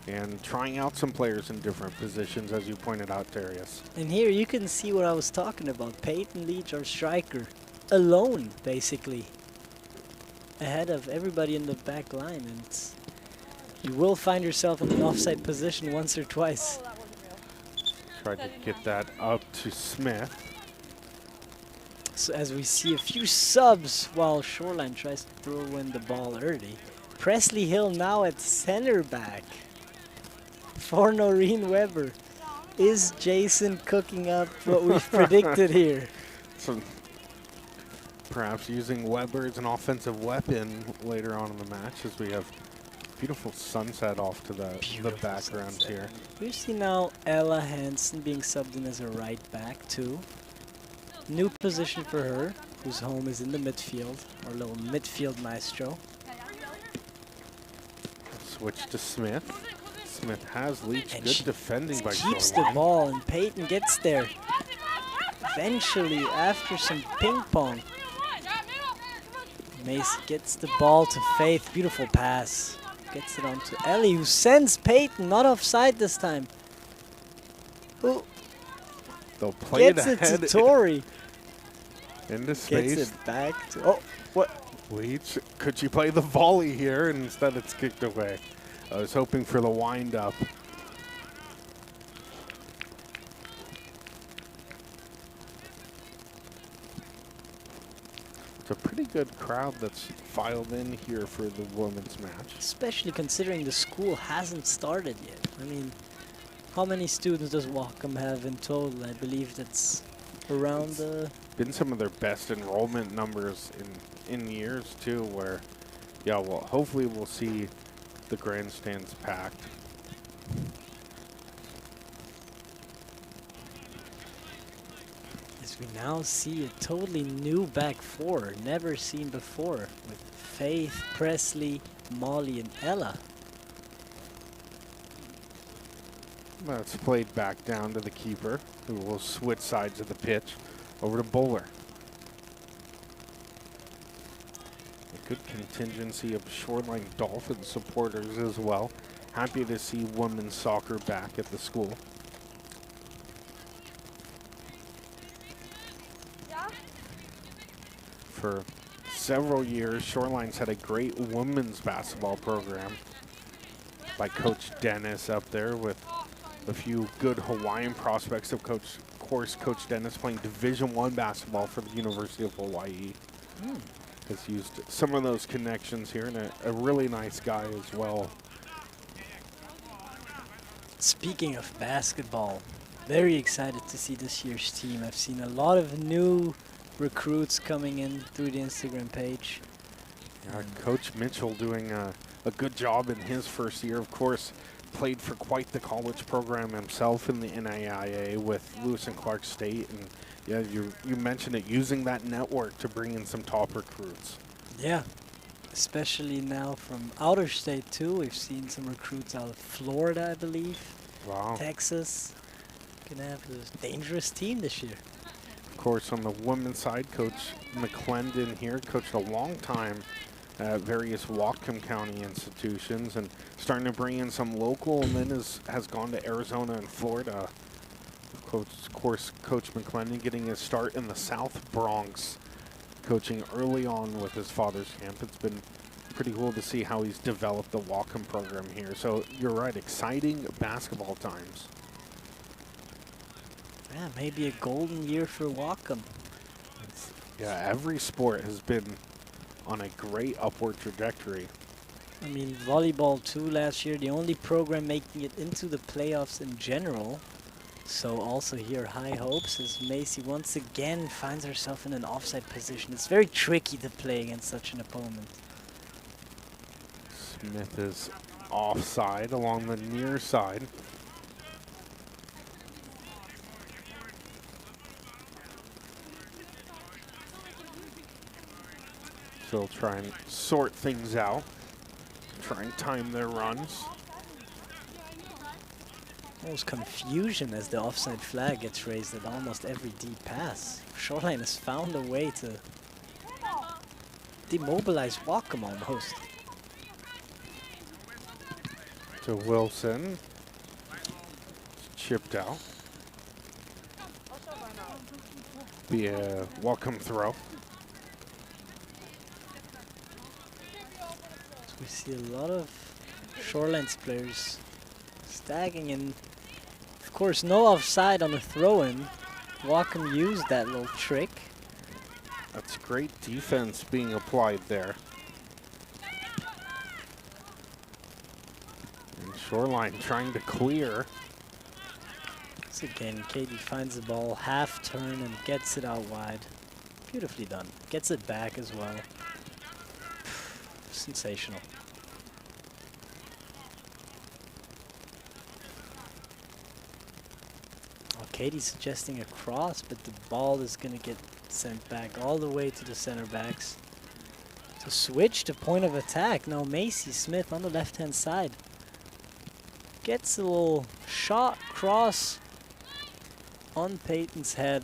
Speaker 4: and trying out some players in different positions, as you pointed out, Darius.
Speaker 5: And here you can see what I was talking about. Peyton Leach, our striker, alone, basically, ahead of everybody in the back line. And you will find yourself in an offside position once or twice.
Speaker 4: Tried to get that up to Smith.
Speaker 5: So as we see a few subs while Shoreline tries to throw in the ball early. Presley Hill now at center back for Noreen Weber. Is Jason cooking up what we've predicted here?
Speaker 4: So perhaps using Weber as an offensive weapon later on in the match as we have beautiful sunset off to the background here.
Speaker 5: We see now Ella Hansen being subbed in as a right back too. New position for her, whose home is in the midfield, our little midfield maestro.
Speaker 4: Switch to Smith. Smith has Leach. And good defending by Shoreline.
Speaker 5: Keeps the ball, and Peyton gets there. Eventually, after some ping pong, Mace gets the ball to Faith. Beautiful pass. Gets it on to Ellie, who sends Peyton, not offside this time. Who
Speaker 4: they'll play
Speaker 5: gets
Speaker 4: it
Speaker 5: to Tori.
Speaker 4: Into space.
Speaker 5: Gets it back to, oh, what?
Speaker 4: Leach, could she play the volley here? And instead it's kicked away. I was hoping for the wind up. It's a pretty good crowd that's filed in here for the women's match.
Speaker 5: Especially considering the school hasn't started yet. I mean, how many students does Whatcom have in total? I believe that's around
Speaker 4: been some of their best enrollment numbers in years too, where well, hopefully we'll see the grandstands packed.
Speaker 5: As As we now see a totally new back four, never seen before, with Faith, Presley, Molly, and Ella.
Speaker 4: That's played back down to the keeper, who will switch sides of the pitch over to Bowler. A good contingency of Shoreline Dolphins supporters as well. Happy to see women's soccer back at the school. For several years, Shoreline's had a great women's basketball program by Coach Dennis up there, with a few good Hawaiian prospects. Of course, Coach Dennis playing Division I basketball for the University of Hawaii. Has used some of those connections here, and a really nice guy as well.
Speaker 5: Speaking of basketball, very excited to see this year's team. I've seen a lot of new recruits coming in through the Instagram page.
Speaker 4: Coach Mitchell doing a good job in his first year. Of course, played for quite the college program himself in the NAIA with Lewis and Clark State. And yeah, you mentioned it, using that network to bring in some top recruits.
Speaker 5: Yeah, especially now from outer state too. We've seen some recruits out of Florida, I believe.
Speaker 4: Wow.
Speaker 5: Texas. Gonna have a dangerous team this year.
Speaker 4: Of course, on the women's side, Coach McClendon here coached a long time at various Whatcom County institutions, and starting to bring in some local, and then has gone to Arizona and Florida. Of course, Coach McClendon getting his start in the South Bronx, coaching early on with his father's camp. It's been pretty cool to see how he's developed the Whatcom program here. So you're right, exciting basketball times.
Speaker 5: Yeah, maybe a golden year for Whatcom.
Speaker 4: Yeah, every sport has been on a great upward trajectory.
Speaker 5: I mean, volleyball too last year, the only program making it into the playoffs in general. So also here, high hopes as Macy once again finds herself in an offside position. It's very tricky to play against such an opponent.
Speaker 4: Smith is offside along the near side. So they'll try and sort things out, try and time their runs.
Speaker 5: Almost confusion as the offside flag gets raised at almost every deep pass. Shoreline has found a way to demobilize Whatcom almost.
Speaker 4: To Wilson. Chipped out. Be a Whatcom throw.
Speaker 5: We see a lot of Shoreline's players stagging in. Of course, no offside on the throw-in. Whatcom used that little trick.
Speaker 4: That's great defense being applied there. And Shoreline trying to clear.
Speaker 5: Once again, Katie finds the ball, half turn, and gets it out wide. Beautifully done. Gets it back as well. Sensational. Katie's suggesting a cross, but the ball is going to get sent back all the way to the center backs. To switch to point of attack. Now Macy Smith on the left-hand side. Gets a little shot, cross on Peyton's head.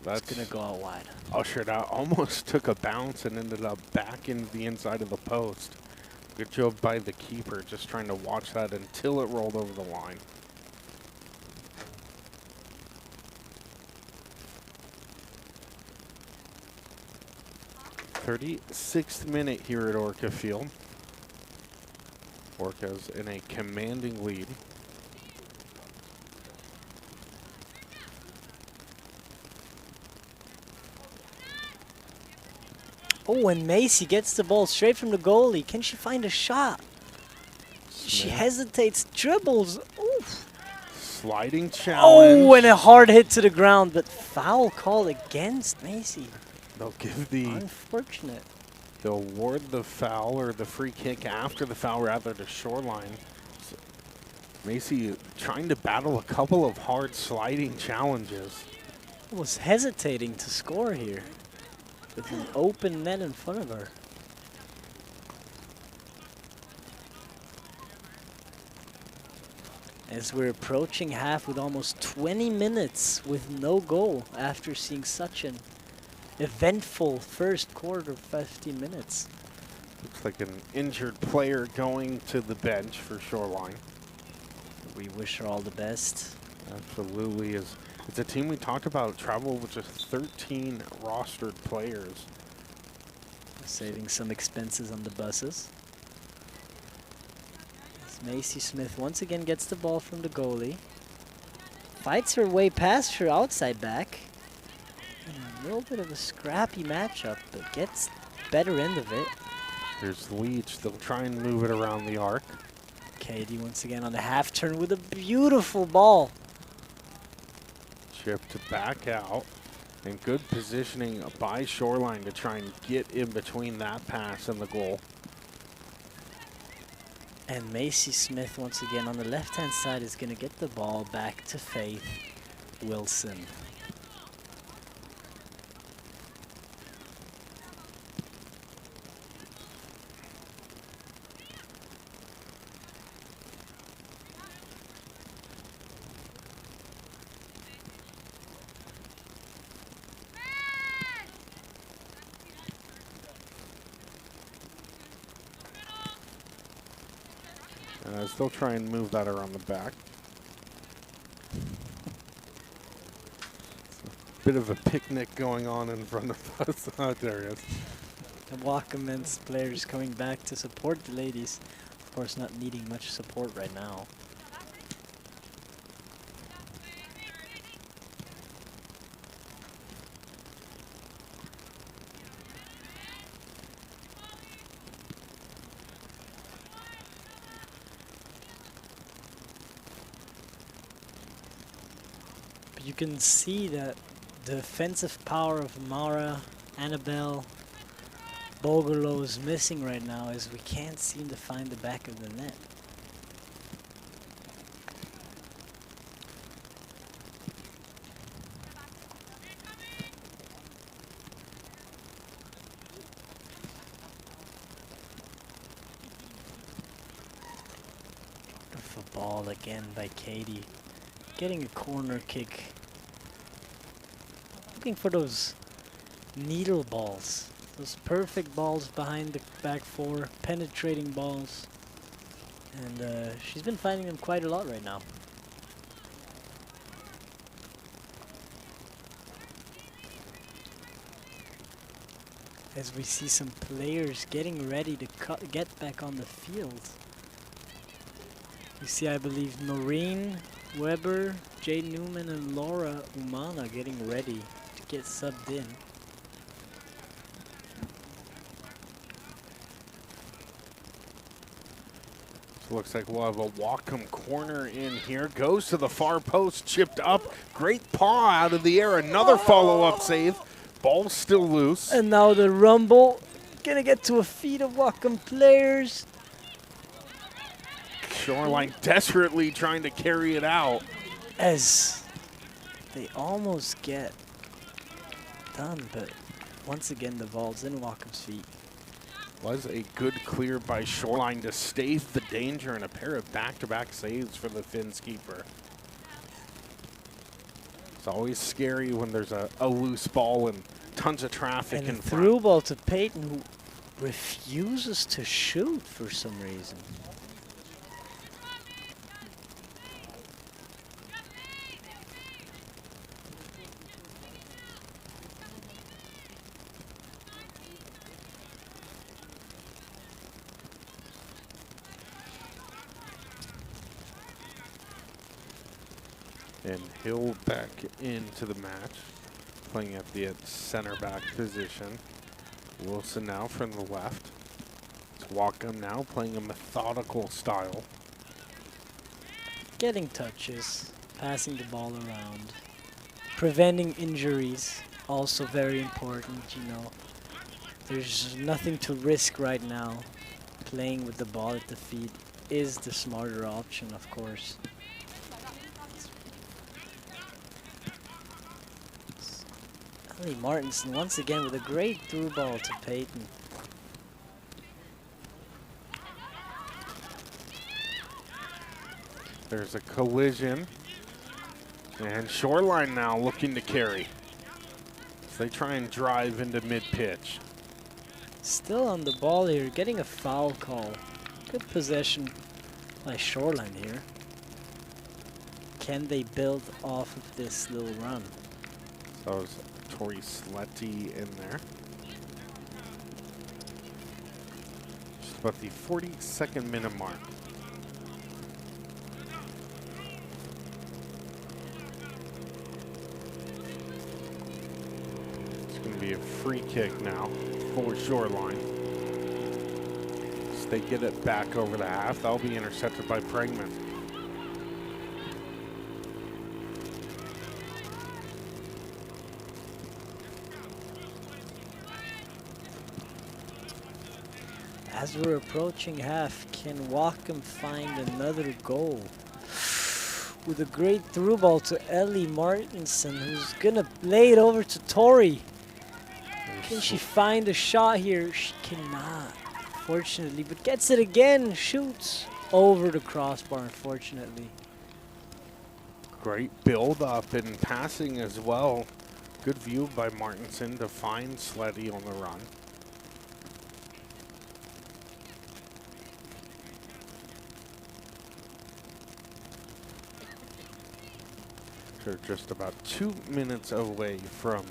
Speaker 5: That's going to go out wide.
Speaker 4: Ushered out, almost took a bounce and ended up back into the inside of the post. Good job by the keeper, just trying to watch that until it rolled over the line. 36th minute here at Orca Field. Orca's in a commanding lead.
Speaker 5: Oh, and Macy gets the ball straight from the goalie. Can she find a shot? She hesitates, dribbles. Oof.
Speaker 4: Sliding challenge.
Speaker 5: Oh, and a hard hit to the ground, but foul call against Macy.
Speaker 4: They'll give the...
Speaker 5: Unfortunate.
Speaker 4: They'll award the foul or the free kick after the foul, rather, to Shoreline. So Macy trying to battle a couple of hard sliding challenges.
Speaker 5: Was hesitating to score here with an open net in front of her. As we're approaching half with almost 20 minutes with no goal after seeing such an eventful first quarter, 15 minutes.
Speaker 4: Looks like an injured player going to the bench for Shoreline.
Speaker 5: We wish her all the best.
Speaker 4: Absolutely. It's a team we talked about, travel with just 13 rostered players.
Speaker 5: Saving some expenses on the buses. As Macy Smith once again gets the ball from the goalie. Fights her way past her outside back. And a little bit of a scrappy matchup, but gets better end of it.
Speaker 4: Here's Leach. They'll try and move it around the arc.
Speaker 5: Katie once again on the half turn with a beautiful ball.
Speaker 4: Chipped back out. And good positioning by Shoreline to try and get in between that pass and the goal.
Speaker 5: And Macy Smith once again on the left-hand side is going to get the ball back to Faith Wilson.
Speaker 4: Still try and move that around the back. Bit of a picnic going on in front of us. Oh, there it is.
Speaker 5: The Whatcom men's players coming back to support the ladies. Of course, not needing much support right now. You can see that the offensive power of Mara, Annabelle, Bogerlo is missing right now as we can't seem to find the back of the net. Beautiful ball again by Katie. Getting a corner kick. Looking for those needle balls. Those perfect balls behind the back four. Penetrating balls. And she's been finding them quite a lot right now. As we see some players getting ready to get back on the field. You see, I believe, Noreen Weber, Jade Newman, and Laura Umana getting ready to get subbed in.
Speaker 4: So looks like we'll have a Whatcom corner in here. Goes to the far post, chipped up. Great paw out of the air. Another follow-up save. Ball's still loose.
Speaker 5: And now the rumble. Gonna get to a feet of Whatcom players.
Speaker 4: Shoreline desperately trying to carry it out.
Speaker 5: As they almost get done, but once again the ball's in Whatcom's feet.
Speaker 4: Was a good clear by Shoreline to stave the danger and a pair of back-to-back saves for the Finns keeper. It's always scary when there's a loose ball and tons of traffic
Speaker 5: And
Speaker 4: in
Speaker 5: a
Speaker 4: front.
Speaker 5: through ball to Peyton, who refuses to shoot for some reason.
Speaker 4: And Hill back into the match, playing at the center back position. Wilson now from the left. It's Whatcom now playing a methodical style.
Speaker 5: Getting touches, passing the ball around, preventing injuries, also very important, you know. There's nothing to risk right now. Playing with the ball at the feet is the smarter option, of course. Ellie Martinson once again with a great through ball to Peyton.
Speaker 4: There's a collision. And Shoreline now looking to carry. As they try and drive into mid-pitch.
Speaker 5: Still on the ball here, getting a foul call. Good possession by Shoreline here. Can they build off of this little run?
Speaker 4: So it's Tori Sletty in there. Just about the 42nd minute mark. It's going to be a free kick now for Shoreline. As they get it back over the half, that'll be intercepted by Pregman.
Speaker 5: As we're approaching half, can Whatcom find another goal? With a great through ball to Ellie Martinson, who's gonna lay it over to Tori. Can she find a shot here? She cannot, fortunately, but gets it again, shoots over the crossbar, unfortunately.
Speaker 4: Great build up and passing as well. Good view by Martinson to find Sletty on the run. They're just about 2 minutes away from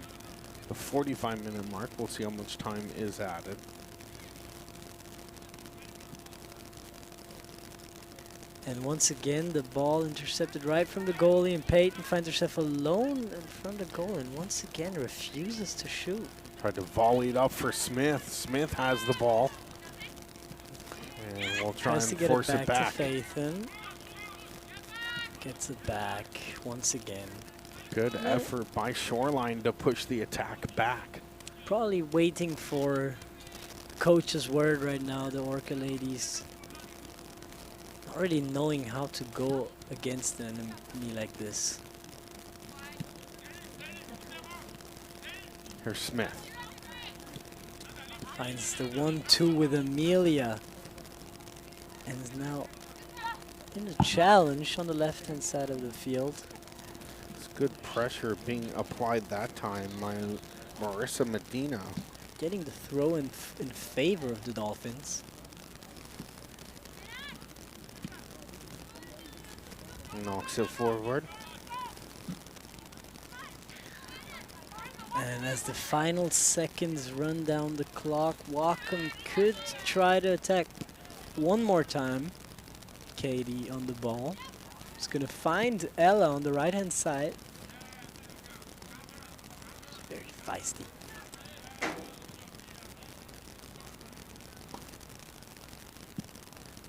Speaker 4: the 45-minute mark. We'll see how much time is added.
Speaker 5: And once again, the ball intercepted right from the goalie, and Peyton finds herself alone in front of goal, and once again refuses to shoot.
Speaker 4: Tried to volley it up for Smith. Smith has the ball. And we'll try
Speaker 5: Tries
Speaker 4: and
Speaker 5: to get
Speaker 4: force
Speaker 5: it
Speaker 4: it
Speaker 5: back
Speaker 4: back.
Speaker 5: to Faithen. Gets it back once again.
Speaker 4: Good effort by Shoreline to push the attack back.
Speaker 5: Probably waiting for coach's word right now, the Orca ladies. Already knowing how to go against an enemy like this.
Speaker 4: Here's Smith.
Speaker 5: Finds the 1-2 with Amelia. And is now in a challenge on the left-hand side of the field.
Speaker 4: It's good pressure being applied that time by Marissa Medina.
Speaker 5: Getting the throw in favor of the Dolphins.
Speaker 4: Knocks it forward.
Speaker 5: And as the final seconds run down the clock, Whatcom could try to attack one more time. Katie on the ball. It's going to find Ella on the right-hand side. It's very feisty.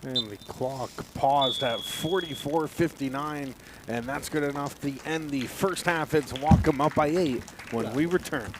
Speaker 4: And the clock paused at 44:59, and that's good enough to end the first half. It's Whatcom up by 8 when we return.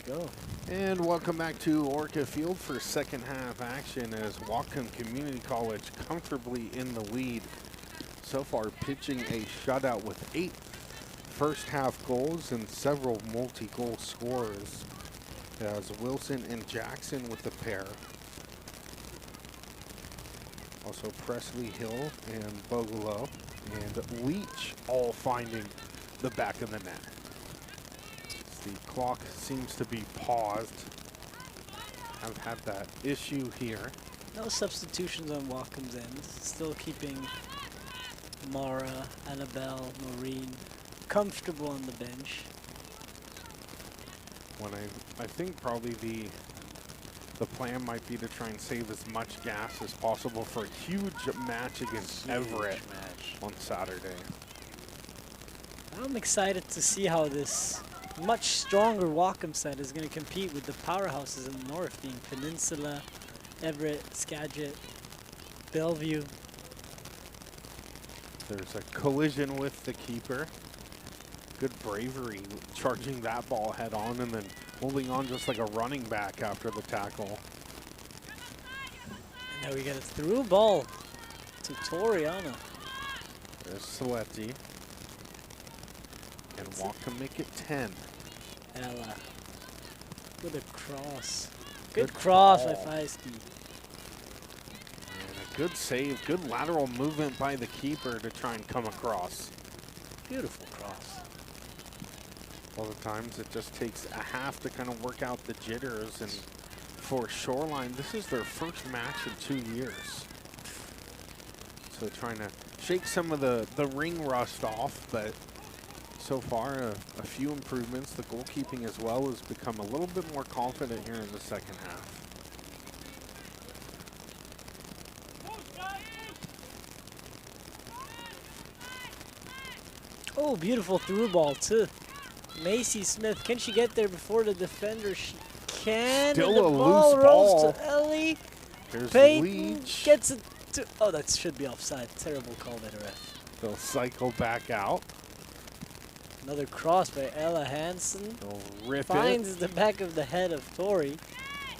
Speaker 5: we go.
Speaker 4: And welcome back to Orca Field for second half action as Whatcom Community College comfortably in the lead. So far pitching a shutout with 8 first half goals and several multi-goal scorers as Wilson and Jackson with the pair. Also Presley Hill and Bogolo and Leach all finding the back of the net. The clock seems to be paused. I've had that issue here.
Speaker 5: No substitutions on Whatcom's end. Still keeping Mara, Annabelle, Maureen comfortable on the bench.
Speaker 4: When I think probably the plan might be to try and save as much gas as possible for a huge match against Everett on Saturday.
Speaker 5: I'm excited to see how this much stronger Whatcom side is going to compete with the powerhouses in the north, being Peninsula, Everett, Skagit, Bellevue.
Speaker 4: There's a collision with the keeper. Good bravery, charging that ball head on and then holding on just like a running back after the tackle.
Speaker 5: And now we get a through ball to Toriana.
Speaker 4: There's Saletti. And Whatcom make it 10.
Speaker 5: Ella with a cross. Good cross by Feisty.
Speaker 4: And a good save, good lateral movement by the keeper to try and come across.
Speaker 5: Beautiful cross.
Speaker 4: A lot of times it just takes a half to kind of work out the jitters, and for Shoreline, this is their first match in 2 years. So trying to shake some of the ring rust off, but so far a few improvements. The goalkeeping as well has become a little bit more confident here in the second half.
Speaker 5: Oh, beautiful through ball too. Macy Smith, can she get there before the defender? She can.
Speaker 4: Still
Speaker 5: and the
Speaker 4: a
Speaker 5: ball
Speaker 4: loose
Speaker 5: rolls
Speaker 4: ball.
Speaker 5: to Ellie.
Speaker 4: Here's
Speaker 5: Peyton
Speaker 4: Leach.
Speaker 5: gets it to. Oh, that should be offside. Terrible call by the ref.
Speaker 4: They'll cycle back out.
Speaker 5: Another cross by Ella Hansen.
Speaker 4: They'll rip
Speaker 5: Finds
Speaker 4: it.
Speaker 5: the back of the head of Tori.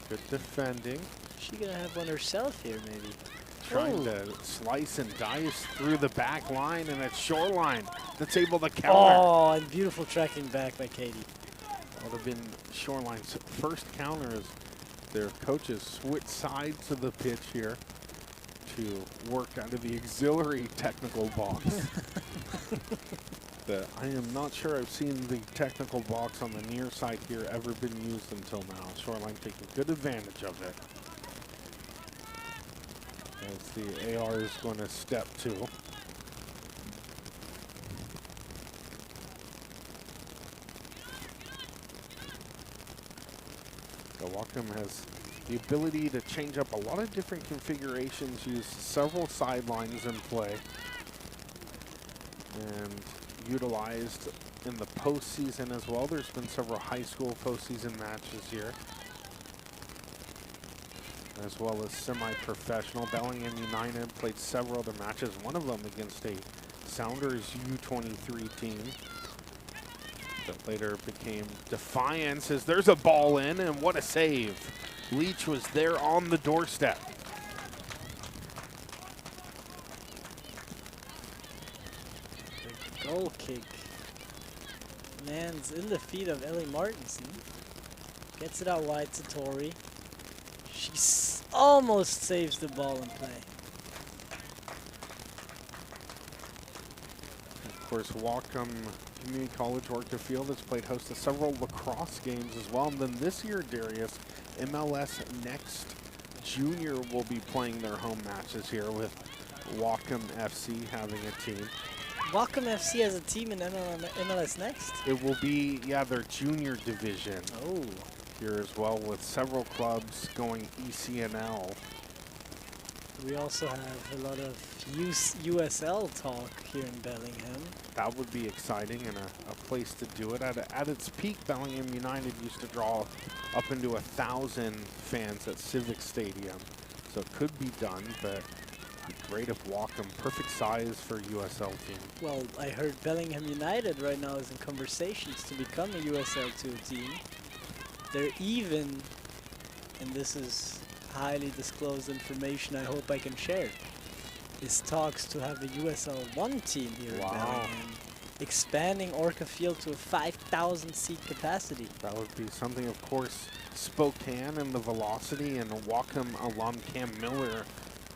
Speaker 4: Good defending.
Speaker 5: She gonna have one herself here, maybe.
Speaker 4: Trying to slice and dice through the back line, and it's Shoreline that's able to counter.
Speaker 5: Oh, and beautiful tracking back by Katie.
Speaker 4: That would have been Shoreline's first counter as their coaches switch sides of the pitch here to work out of the auxiliary technical box. I am not sure I've seen the technical box on the near side here ever been used until now. Shoreline taking good advantage of it. As the AR is going to step to. So Whatcom has the ability to change up a lot of different configurations, use several sidelines in play, and utilized in the postseason as well. There's been several high school postseason matches here, as well as semi-professional. Bellingham United played several other matches, one of them against a Sounders U23 team that later became Defiance, as there's a ball in, and what a save. Leach was there on the doorstep.
Speaker 5: The goal kick lands in the feet of Ellie Martinson. Gets it out wide to Tori. She almost saves the ball in play.
Speaker 4: Of course, Whatcom Community College Orca Field has played host to several lacrosse games as well. And then this year, Darius, MLS Next Junior will be playing their home matches here with Whatcom FC having a team.
Speaker 5: Whatcom FC has a team in MLS Next?
Speaker 4: It will be, yeah, their junior division
Speaker 5: Oh.
Speaker 4: here as well, with several clubs going ECNL.
Speaker 5: We also have a lot of USL talk here in Bellingham.
Speaker 4: That would be exciting and a place to do it. At its peak, Bellingham United used to draw up into 1,000 fans at Civic Stadium. So it could be done, but it'd be great if Whatcom, perfect size for USL team.
Speaker 5: Well, I heard Bellingham United right now is in conversations to become a USL2 team. They're even, and this is highly disclosed information I hope I can share, is talks to have a USL 1 team here in Bellingham, expanding Orca Field to a 5,000 seat capacity.
Speaker 4: That would be something, of course. Spokane and the Velocity and Whatcom alum Cam Miller,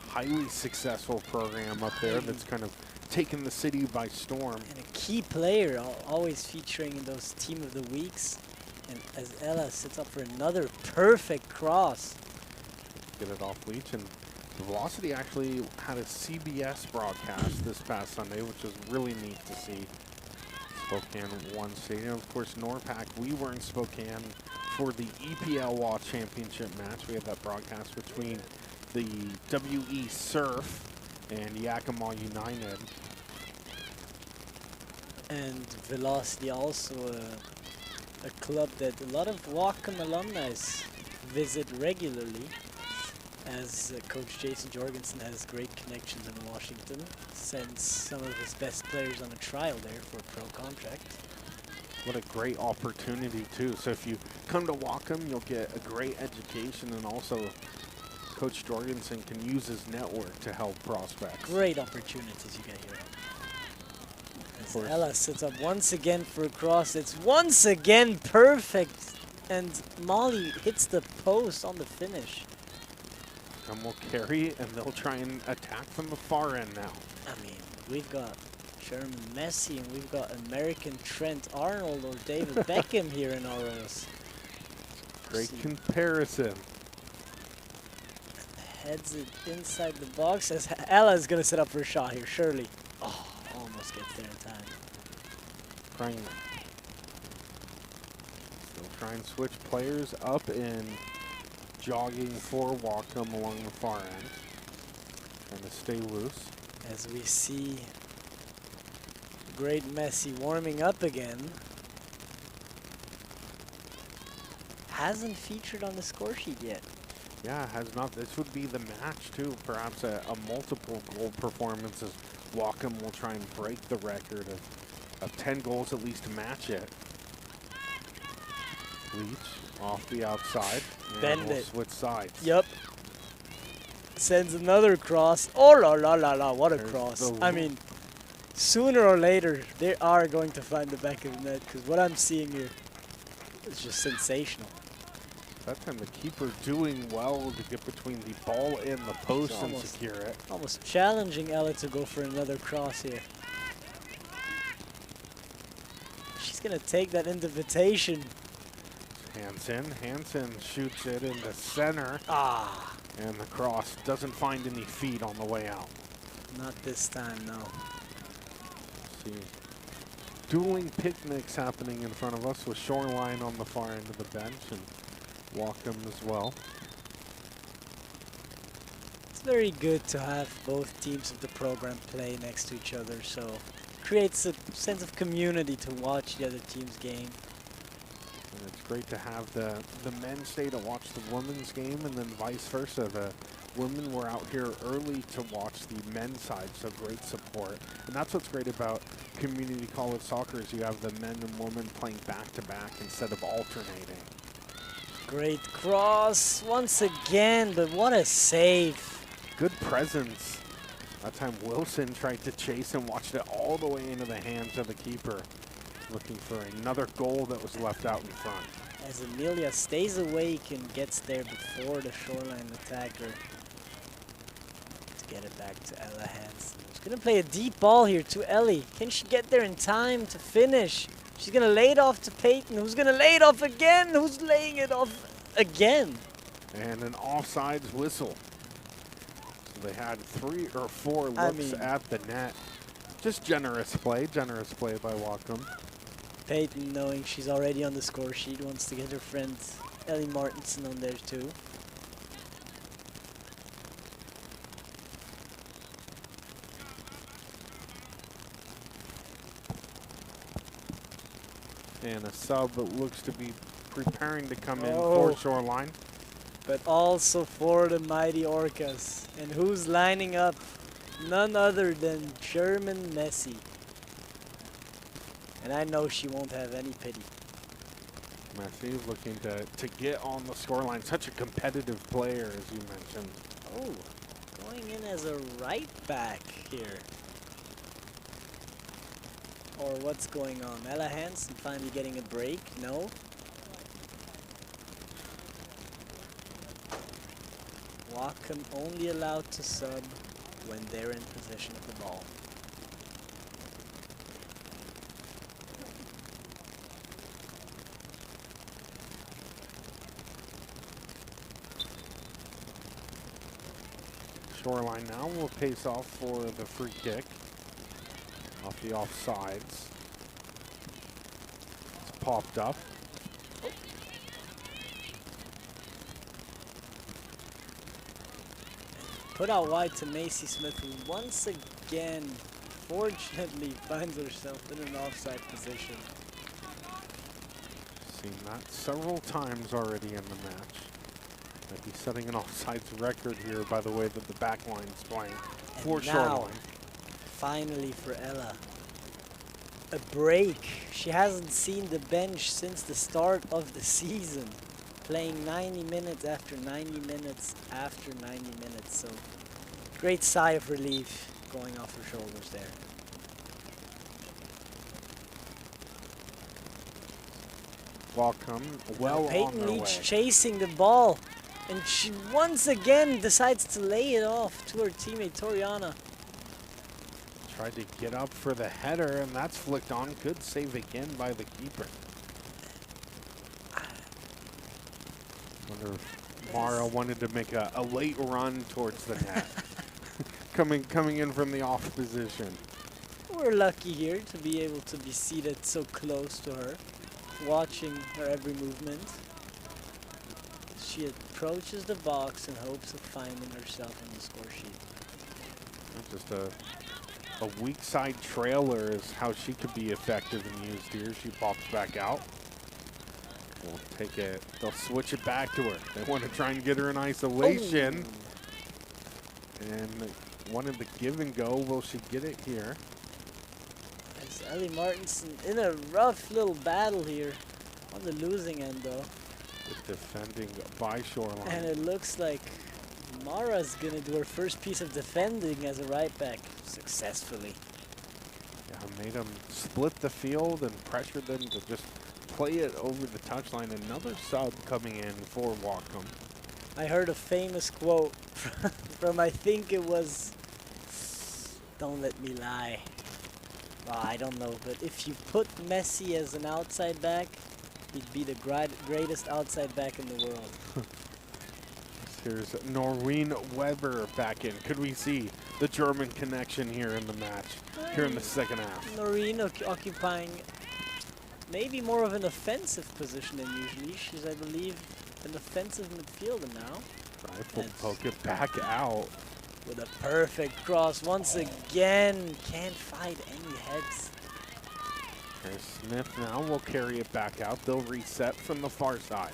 Speaker 4: highly successful program up there that's kind of taken the city by storm.
Speaker 5: And a key player, always featuring in those Team of the Weeks. And as Ella sits up for another perfect cross.
Speaker 4: Get it off Leach, and the Velocity actually had a CBS broadcast this past Sunday, which was really neat to see. Spokane 1 Stadium. Of course, NORPAC, we were in Spokane for the EPL Championship match. We had that broadcast between the WE Surf and Yakima United.
Speaker 5: And Velocity also a club that a lot of Whatcom alumni visit regularly, as Coach Jason Jorgensen has great connections in Washington, sends some of his best players on a trial there for a pro contract.
Speaker 4: What a great opportunity too. So if you come to Whatcom, you'll get a great education, and also Coach Jorgensen can use his network to help prospects.
Speaker 5: Great opportunities you get here. As Ella sits up once again for a cross. It's once again perfect. And Molly hits the post on the finish.
Speaker 4: And will carry, and they'll try and attack from the far end now.
Speaker 5: I mean, we've got Sherman Messi, and we've got American Trent Arnold or David Beckham here in our rows.
Speaker 4: Great comparison.
Speaker 5: Heads it inside the box as Ella's going to set up for a shot here, surely. Oh, almost gets there in time.
Speaker 4: Trying. Still try and switch players up and jogging for Whatcom along the far end. Trying to stay loose.
Speaker 5: As we see great Messi warming up again. Hasn't featured on the score sheet yet.
Speaker 4: Yeah, has not. This would be the match too. Perhaps a multiple goal performance as Whatcom will try and break the record of 10 goals at least to match it. Leach off the outside.
Speaker 5: Bend
Speaker 4: we'll
Speaker 5: it.
Speaker 4: switch sides.
Speaker 5: Yep. Sends another cross. Oh la la la la, what a
Speaker 4: There's
Speaker 5: cross.
Speaker 4: the
Speaker 5: I mean, sooner or later, they are going to find the back of the net, because what I'm seeing here is just sensational.
Speaker 4: That time the keeper doing well to get between the ball and the post and
Speaker 5: almost
Speaker 4: secure it.
Speaker 5: Almost challenging Ella to go for another cross here. She's going to take that invitation.
Speaker 4: Hansen shoots it in the center.
Speaker 5: Ah.
Speaker 4: And the cross doesn't find any feet on the way out.
Speaker 5: Not this time, no.
Speaker 4: See, dueling picnics happening in front of us with Shoreline on the far end of the bench and Whatcom as well.
Speaker 5: It's very good to have both teams of the program play next to each other, so creates a sense of community to watch the other team's game.
Speaker 4: And it's great to have the men stay to watch the women's game, and then vice versa. The women were out here early to watch the men's side, so great support. And that's what's great about community college soccer is you have the men and women playing back-to-back instead of alternating.
Speaker 5: Great cross once again, but what a save.
Speaker 4: Good presence. That time Wilson tried to chase and watched it all the way into the hands of the keeper. Looking for another goal that was left out in front.
Speaker 5: As Amelia stays awake and gets there before the Shoreline attacker. To get it back to Ella Hansen. She's going to play a deep ball here to Ellie. Can she get there in time to finish? She's going to lay it off to Peyton, who's going to lay it off again. Who's laying it off again?
Speaker 4: And an offsides whistle. So they had 3 or 4 looks at the net. Just generous play by Whatcom.
Speaker 5: Peyton, knowing she's already on the score sheet, wants to get her friend Ellie Martinson on there too.
Speaker 4: And a sub that looks to be preparing to come in for Shoreline.
Speaker 5: But also for the mighty Orcas. And who's lining up? None other than Sherman Messi. And I know she won't have any pity.
Speaker 4: Messi looking to get on the scoreline. Such a competitive player, as you mentioned.
Speaker 5: Oh, going in as a right back here. Or what's going on? Ella Hansen finally getting a break? No. Whatcom only allowed to sub when they're in possession of the ball.
Speaker 4: Shoreline now will pace off for the free kick off the offsides. It's popped up.
Speaker 5: Put out wide to Macy Smith, who once again, fortunately, finds herself in an offside position.
Speaker 4: Seen that several times already in the match. Might be setting an offsides record here by the way that the back line's playing for
Speaker 5: And now,
Speaker 4: Shoreline.
Speaker 5: finally for Ella, a break. She hasn't seen the bench since the start of the season. Playing 90 minutes after 90 minutes after 90 minutes. So great sigh of relief going off her shoulders there.
Speaker 4: Whatcom well on
Speaker 5: Peyton
Speaker 4: their
Speaker 5: Leach
Speaker 4: way.
Speaker 5: chasing the ball. And she once again decides to lay it off to her teammate Toriana.
Speaker 4: Tried to get up for the header, and that's flicked on. Good save again by the keeper. Wonder if Mara wanted to make a late run towards the net. coming in from the off position.
Speaker 5: We're lucky here to be able to be seated so close to her, watching her every movement. She approaches the box in hopes of finding herself in the score sheet.
Speaker 4: Just a weak side trailer is how she could be effective and used here. She pops back out. We'll take it. They'll switch it back to her. They want to try and get her in isolation. And wanted the give and go. Will she get it here?
Speaker 5: As Ellie Martinson in a rough little battle here on the losing end though.
Speaker 4: Good defending by Shoreline.
Speaker 5: And it looks like Mara's gonna do her first piece of defending as a right back successfully.
Speaker 4: Yeah, made them split the field and pressured them to just play it over the touchline. Another sub coming in for Whatcom.
Speaker 5: I heard a famous quote from I think it was, don't let me lie. Well, I don't know, but if you put Messi as an outside back, he'd be the greatest outside back in the world.
Speaker 4: Here's Noreen Weber back in. Could we see the German connection here in the match, here in the second half?
Speaker 5: Noreen occupying maybe more of an offensive position than usually. She's, I believe, an offensive midfielder now.
Speaker 4: Right, we'll poke it back out.
Speaker 5: With a perfect cross once again. Can't find any heads.
Speaker 4: Here's Smith now will carry it back out. They'll reset from the far side.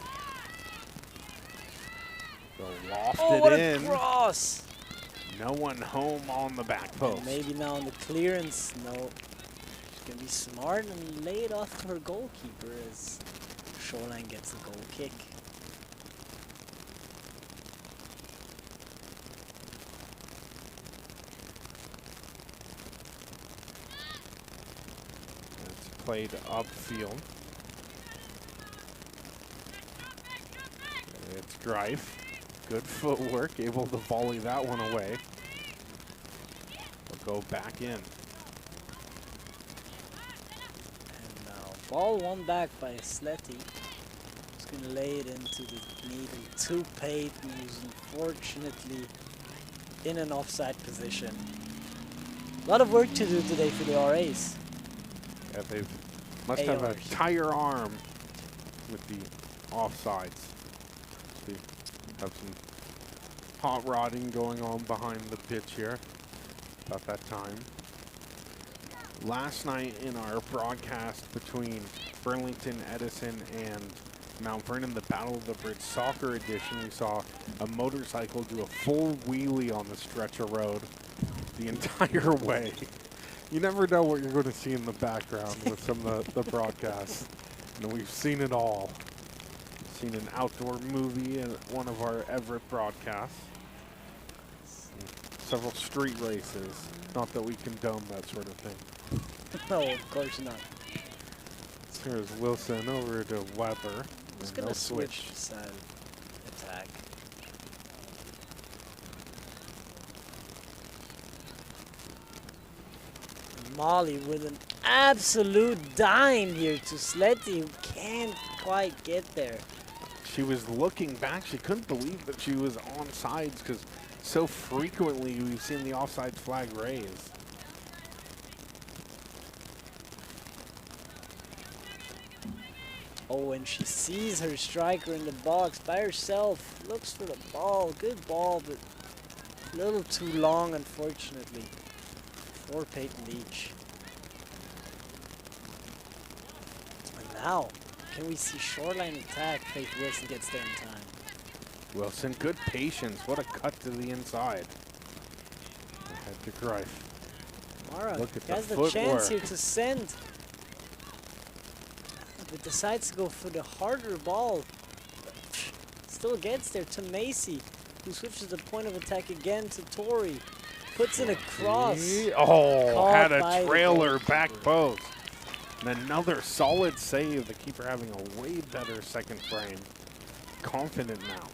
Speaker 4: They'll loft
Speaker 5: What
Speaker 4: it
Speaker 5: a
Speaker 4: in.
Speaker 5: cross!
Speaker 4: No one home on the back post.
Speaker 5: And maybe now on the clearance, no. She's gonna be smart and lay it off her goalkeeper as Shoreline gets the goal kick.
Speaker 4: It's played upfield. It's Greif. Good footwork, able to volley that one away. We'll go back in.
Speaker 5: And now ball won back by Sletty. He's gonna lay it into the needle to Peyton, who's unfortunately in an offside position. A lot of work to do today for the RAs.
Speaker 4: Yeah, they must have a
Speaker 5: ARs.
Speaker 4: tire arm with the offsides. See, have some hot rodding going on behind the pitch here about that time. Last night in our broadcast between Burlington, Edison, and Mount Vernon, the Battle of the Bridge Soccer Edition, we saw a motorcycle do a full wheelie on the stretch of road the entire way. You never know what you're going to see in the background with some of the broadcasts. And we've seen it all. seen an outdoor movie in one of our Everett broadcasts. Several street races. Not that we condone that sort of thing.
Speaker 5: No, of course not.
Speaker 4: Here's Wilson over to Weber.
Speaker 5: Just gonna switch side attack. Molly with an absolute dime here to Sletty, who can't quite get there.
Speaker 4: She was looking back. She couldn't believe that she was on sides because so frequently we've seen the offside flag raised.
Speaker 5: Oh, and she sees her striker in the box by herself. Looks for the ball. Good ball, but a little too long, unfortunately, for Peyton Leach. And now, can we see Shoreline attack? Faith Wilson gets there in time.
Speaker 4: Wilson, good patience. What a cut to the inside. Ahead to Greif.
Speaker 5: Mara
Speaker 4: Look at
Speaker 5: has
Speaker 4: the
Speaker 5: the chance
Speaker 4: footwork.
Speaker 5: here to send, but decides to go for the harder ball. Still gets there to Macy, who switches the point of attack again to Tori. Puts in a cross.
Speaker 4: Oh,
Speaker 5: Caught
Speaker 4: had
Speaker 5: by
Speaker 4: a
Speaker 5: the
Speaker 4: trailer
Speaker 5: goalkeeper.
Speaker 4: back post. And another solid save. The keeper having a way better second frame. Confident now.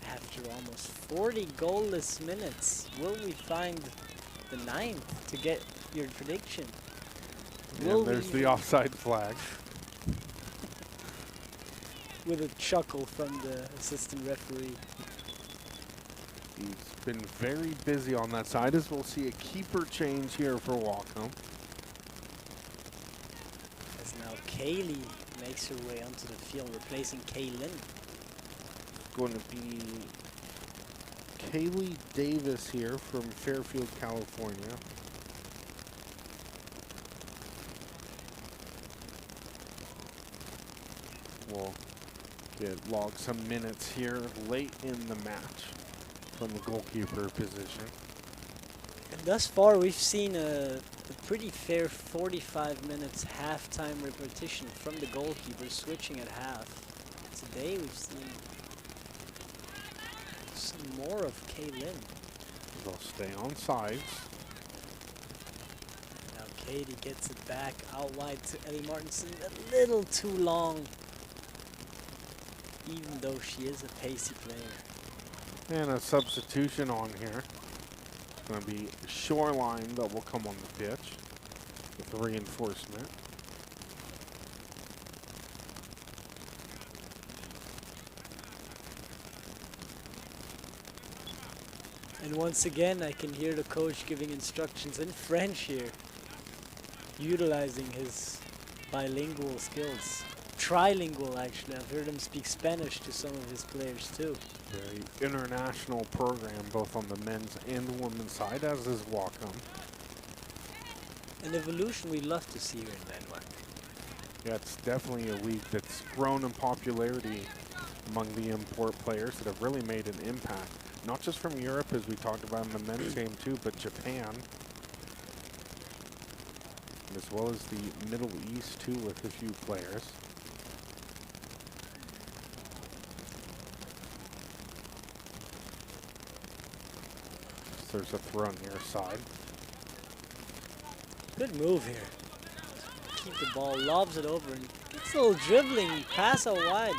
Speaker 5: After almost 40 goalless minutes, will we find the 9th to get your prediction?
Speaker 4: And there's the offside flag.
Speaker 5: With a chuckle from the assistant referee.
Speaker 4: He's been very busy on that side, as we'll see a keeper change here for Whatcom.
Speaker 5: As now Kaylee makes her way onto the field, replacing Kaylin.
Speaker 4: Going to be Kaylee Davis here from Fairfield, California. We'll log some minutes here late in the match from the goalkeeper position.
Speaker 5: And thus far, we've seen a pretty fair 45 minutes halftime repetition from the goalkeeper switching at half. Today, we've seen some more of Kaylin.
Speaker 4: They'll stay on sides.
Speaker 5: Now Katie gets it back out wide to Ellie Martinson. A little too long, even though she is a pacey player.
Speaker 4: And a substitution on here. It's going to be Shoreline that will come on the pitch with reinforcement.
Speaker 5: And once again, I can hear the coach giving instructions in French here, utilizing his bilingual skills. Trilingual, actually. I've heard him speak Spanish to some of his players, too.
Speaker 4: Very international program, both on the men's and the women's side, as is Whatcom.
Speaker 5: An evolution we love to see here in Denmark.
Speaker 4: Yeah, it's definitely a league that's grown in popularity among the import players that have really made an impact. Not just from Europe, as we talked about in the men's game too, but Japan, as well as the Middle East too, with a few players. So there's a throw near side.
Speaker 5: Good move here. Keep the ball, lobs it over, and gets a little dribbling pass out wide.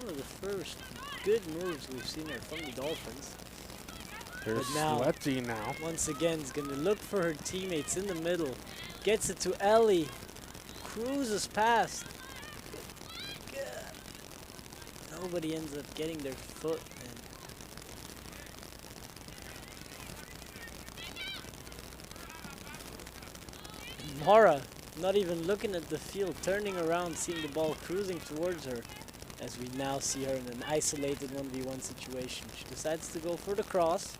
Speaker 5: One of the first good moves we've seen here from the Dolphins.
Speaker 4: There's
Speaker 5: But now,
Speaker 4: Sletty now.
Speaker 5: once again, is going to look for her teammates in the middle. Gets it to Ellie. Cruises past. Nobody ends up getting their foot in. Mara, not even looking at the field, turning around, seeing the ball cruising towards her. As we now see her in an isolated 1v1 situation. She decides to go for the cross.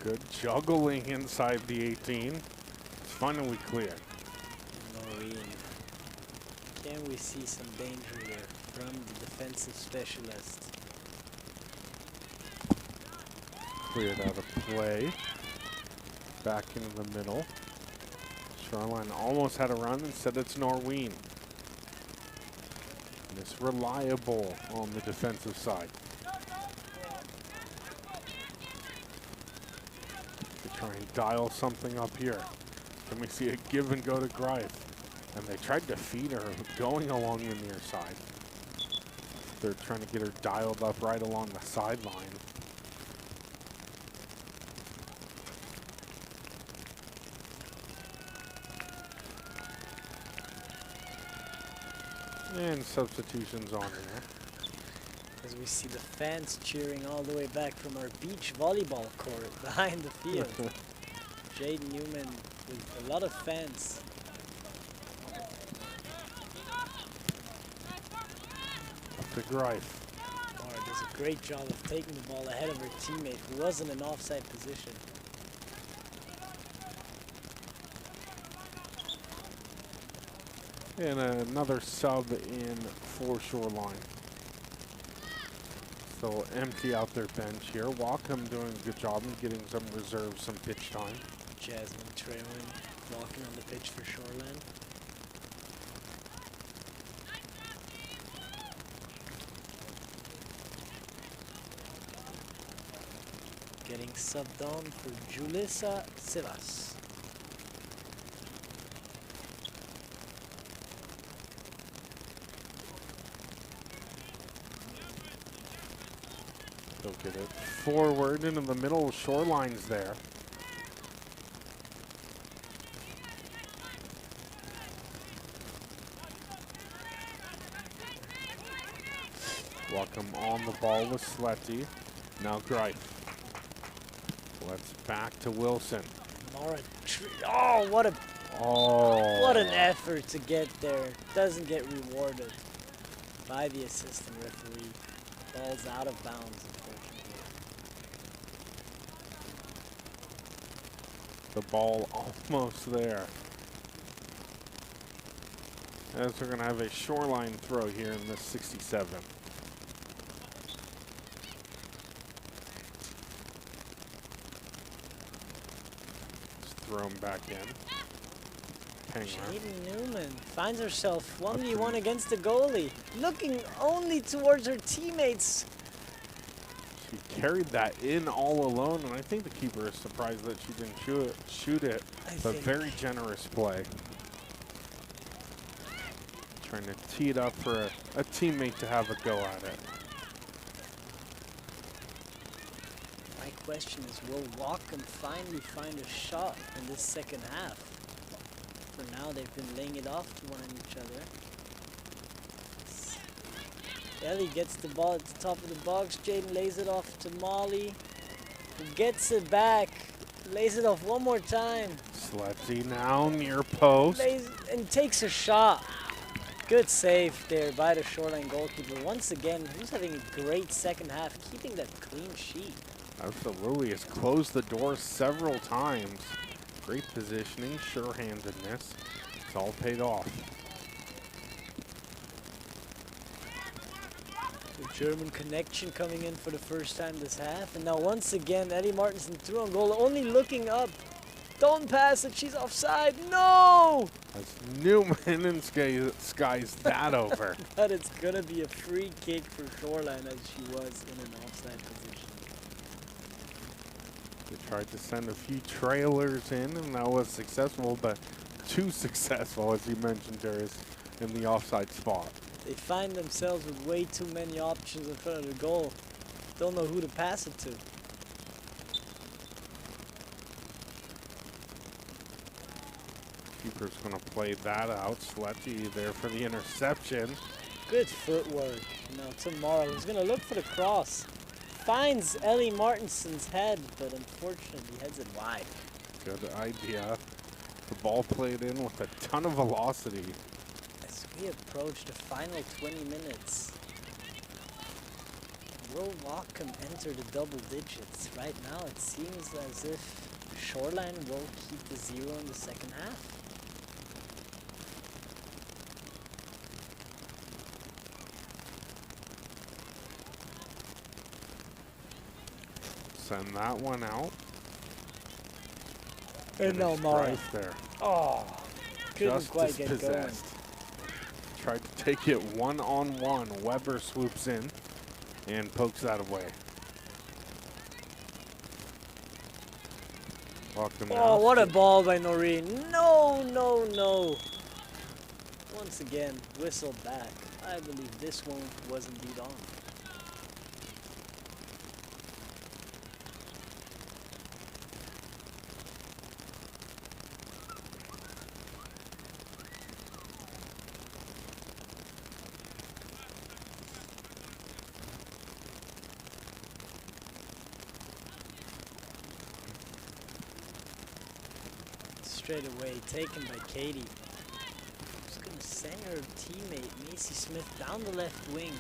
Speaker 4: Good juggling inside the 18. It's finally clear.
Speaker 5: Noreen. Can we see some danger here from the defensive specialist?
Speaker 4: Cleared out of play. Back into the middle. Shoreline almost had a run. Instead, it's Norween. And it's reliable on the defensive side. They try and dial something up here. Can we see a give and go to Greif? And they tried to feed her going along the near side. They're trying to get her dialed up right along the sideline. And substitutions on here.
Speaker 5: As we see the fans cheering all the way back from our beach volleyball court behind the field. Jaden Newman with a lot of fans.
Speaker 4: Up to Greif.
Speaker 5: Mara does a great job of taking the ball ahead of her teammate who was in an offside position.
Speaker 4: And another sub in for Shoreline. Still empty out their bench here. Whatcom doing a good job of getting some reserves, some pitch time.
Speaker 5: Jasmine Trewin walking on the pitch for Shoreline. Getting subbed on for Julissa Sivas.
Speaker 4: They'll get it forward into the middle. Shoreline's there. Whatcom on the ball with Sletty. Now Greif. Let's back to Wilson.
Speaker 5: Mara, oh, what an effort to get there. Doesn't get rewarded by the assistant referee. Ball's out of bounds, unfortunately.
Speaker 4: The ball almost there. As we're going to have a Shoreline throw here in this 67. Throw him back in.
Speaker 5: Jaden Newman finds herself 1v1 against the goalie, looking only towards her teammates.
Speaker 4: She carried that in all alone, and I think the keeper is surprised that she didn't shoot it. But very generous play. Trying to tee it up for a teammate to have a go at it.
Speaker 5: My question is, will Whatcom finally find a shot in this second half? For now, they've been laying it off to one each other. Ellie gets the ball at the top of the box. Jaden lays it off to Molly, who gets it back. Lays it off one more time.
Speaker 4: Sletty now near post.
Speaker 5: And takes a shot. Good save there by the Shoreline goalkeeper. Once again, who's having a great second half, keeping that clean sheet.
Speaker 4: Absolutely, has closed the door several times. Great positioning, sure-handedness. It's all paid off.
Speaker 5: The German connection coming in for the first time this half. And now once again, Eddie Martinson through on goal, only looking up. Don't pass it, she's offside. No!
Speaker 4: As Newman and skies that over.
Speaker 5: But it's going to be a free kick for Shoreline as she was in an offside position.
Speaker 4: They tried to send a few trailers in, and that was successful, but too successful, as you mentioned, Darius, in the offside spot.
Speaker 5: They find themselves with way too many options in front of the goal. Don't know who to pass it to.
Speaker 4: Keeper's going to play that out. Sletty there for the interception.
Speaker 5: Good footwork. Now tomorrow he's going to look for the cross. Finds Ellie Martinson's head, but unfortunately heads it wide.
Speaker 4: Good idea. The ball played in with a ton of velocity.
Speaker 5: As we approach the final 20 minutes, will Whatcom enter the double digits? Right now it seems as if Shoreline will keep the 0 in the second half.
Speaker 4: Send that one out.
Speaker 5: And no Mara.
Speaker 4: Strife there.
Speaker 5: Oh, couldn't
Speaker 4: Just
Speaker 5: quite get going.
Speaker 4: dispossessed. Tried to take it one-on-one. Weber swoops in and pokes that away.
Speaker 5: Oh, what a ball by Noreen. No, no, no. Once again, whistle back. I believe this one was indeed on. Straight away, taken by Katie. She's gonna send her teammate, Macy Smith, down the left wing.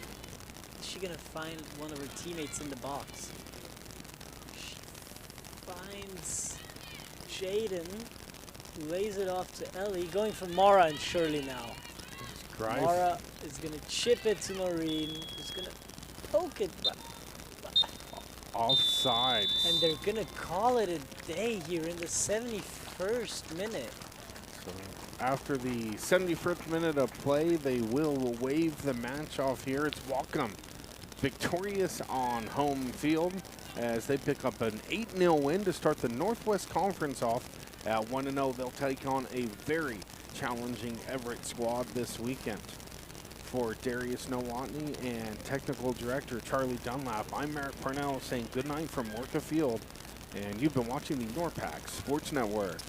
Speaker 5: Is she gonna find one of her teammates in the box? She finds Jaden, who lays it off to Ellie, going for Mara and Shirley now. Mara is gonna chip it to Noreen, who's gonna poke it back.
Speaker 4: Offside.
Speaker 5: And they're gonna call it a day here in the 71st minute.
Speaker 4: So after the 71st minute of play, they will wave the match off here. It's Whatcom victorious on home field as they pick up an 8-0 win to start the Northwest Conference off at 1-0. They'll take on a very challenging Everett squad this weekend. For Darius Nowotny and Technical Director Charlie Dunlap, I'm Merrick Parnell saying good night from Orca Field, and you've been watching the NORPAC Sports Network.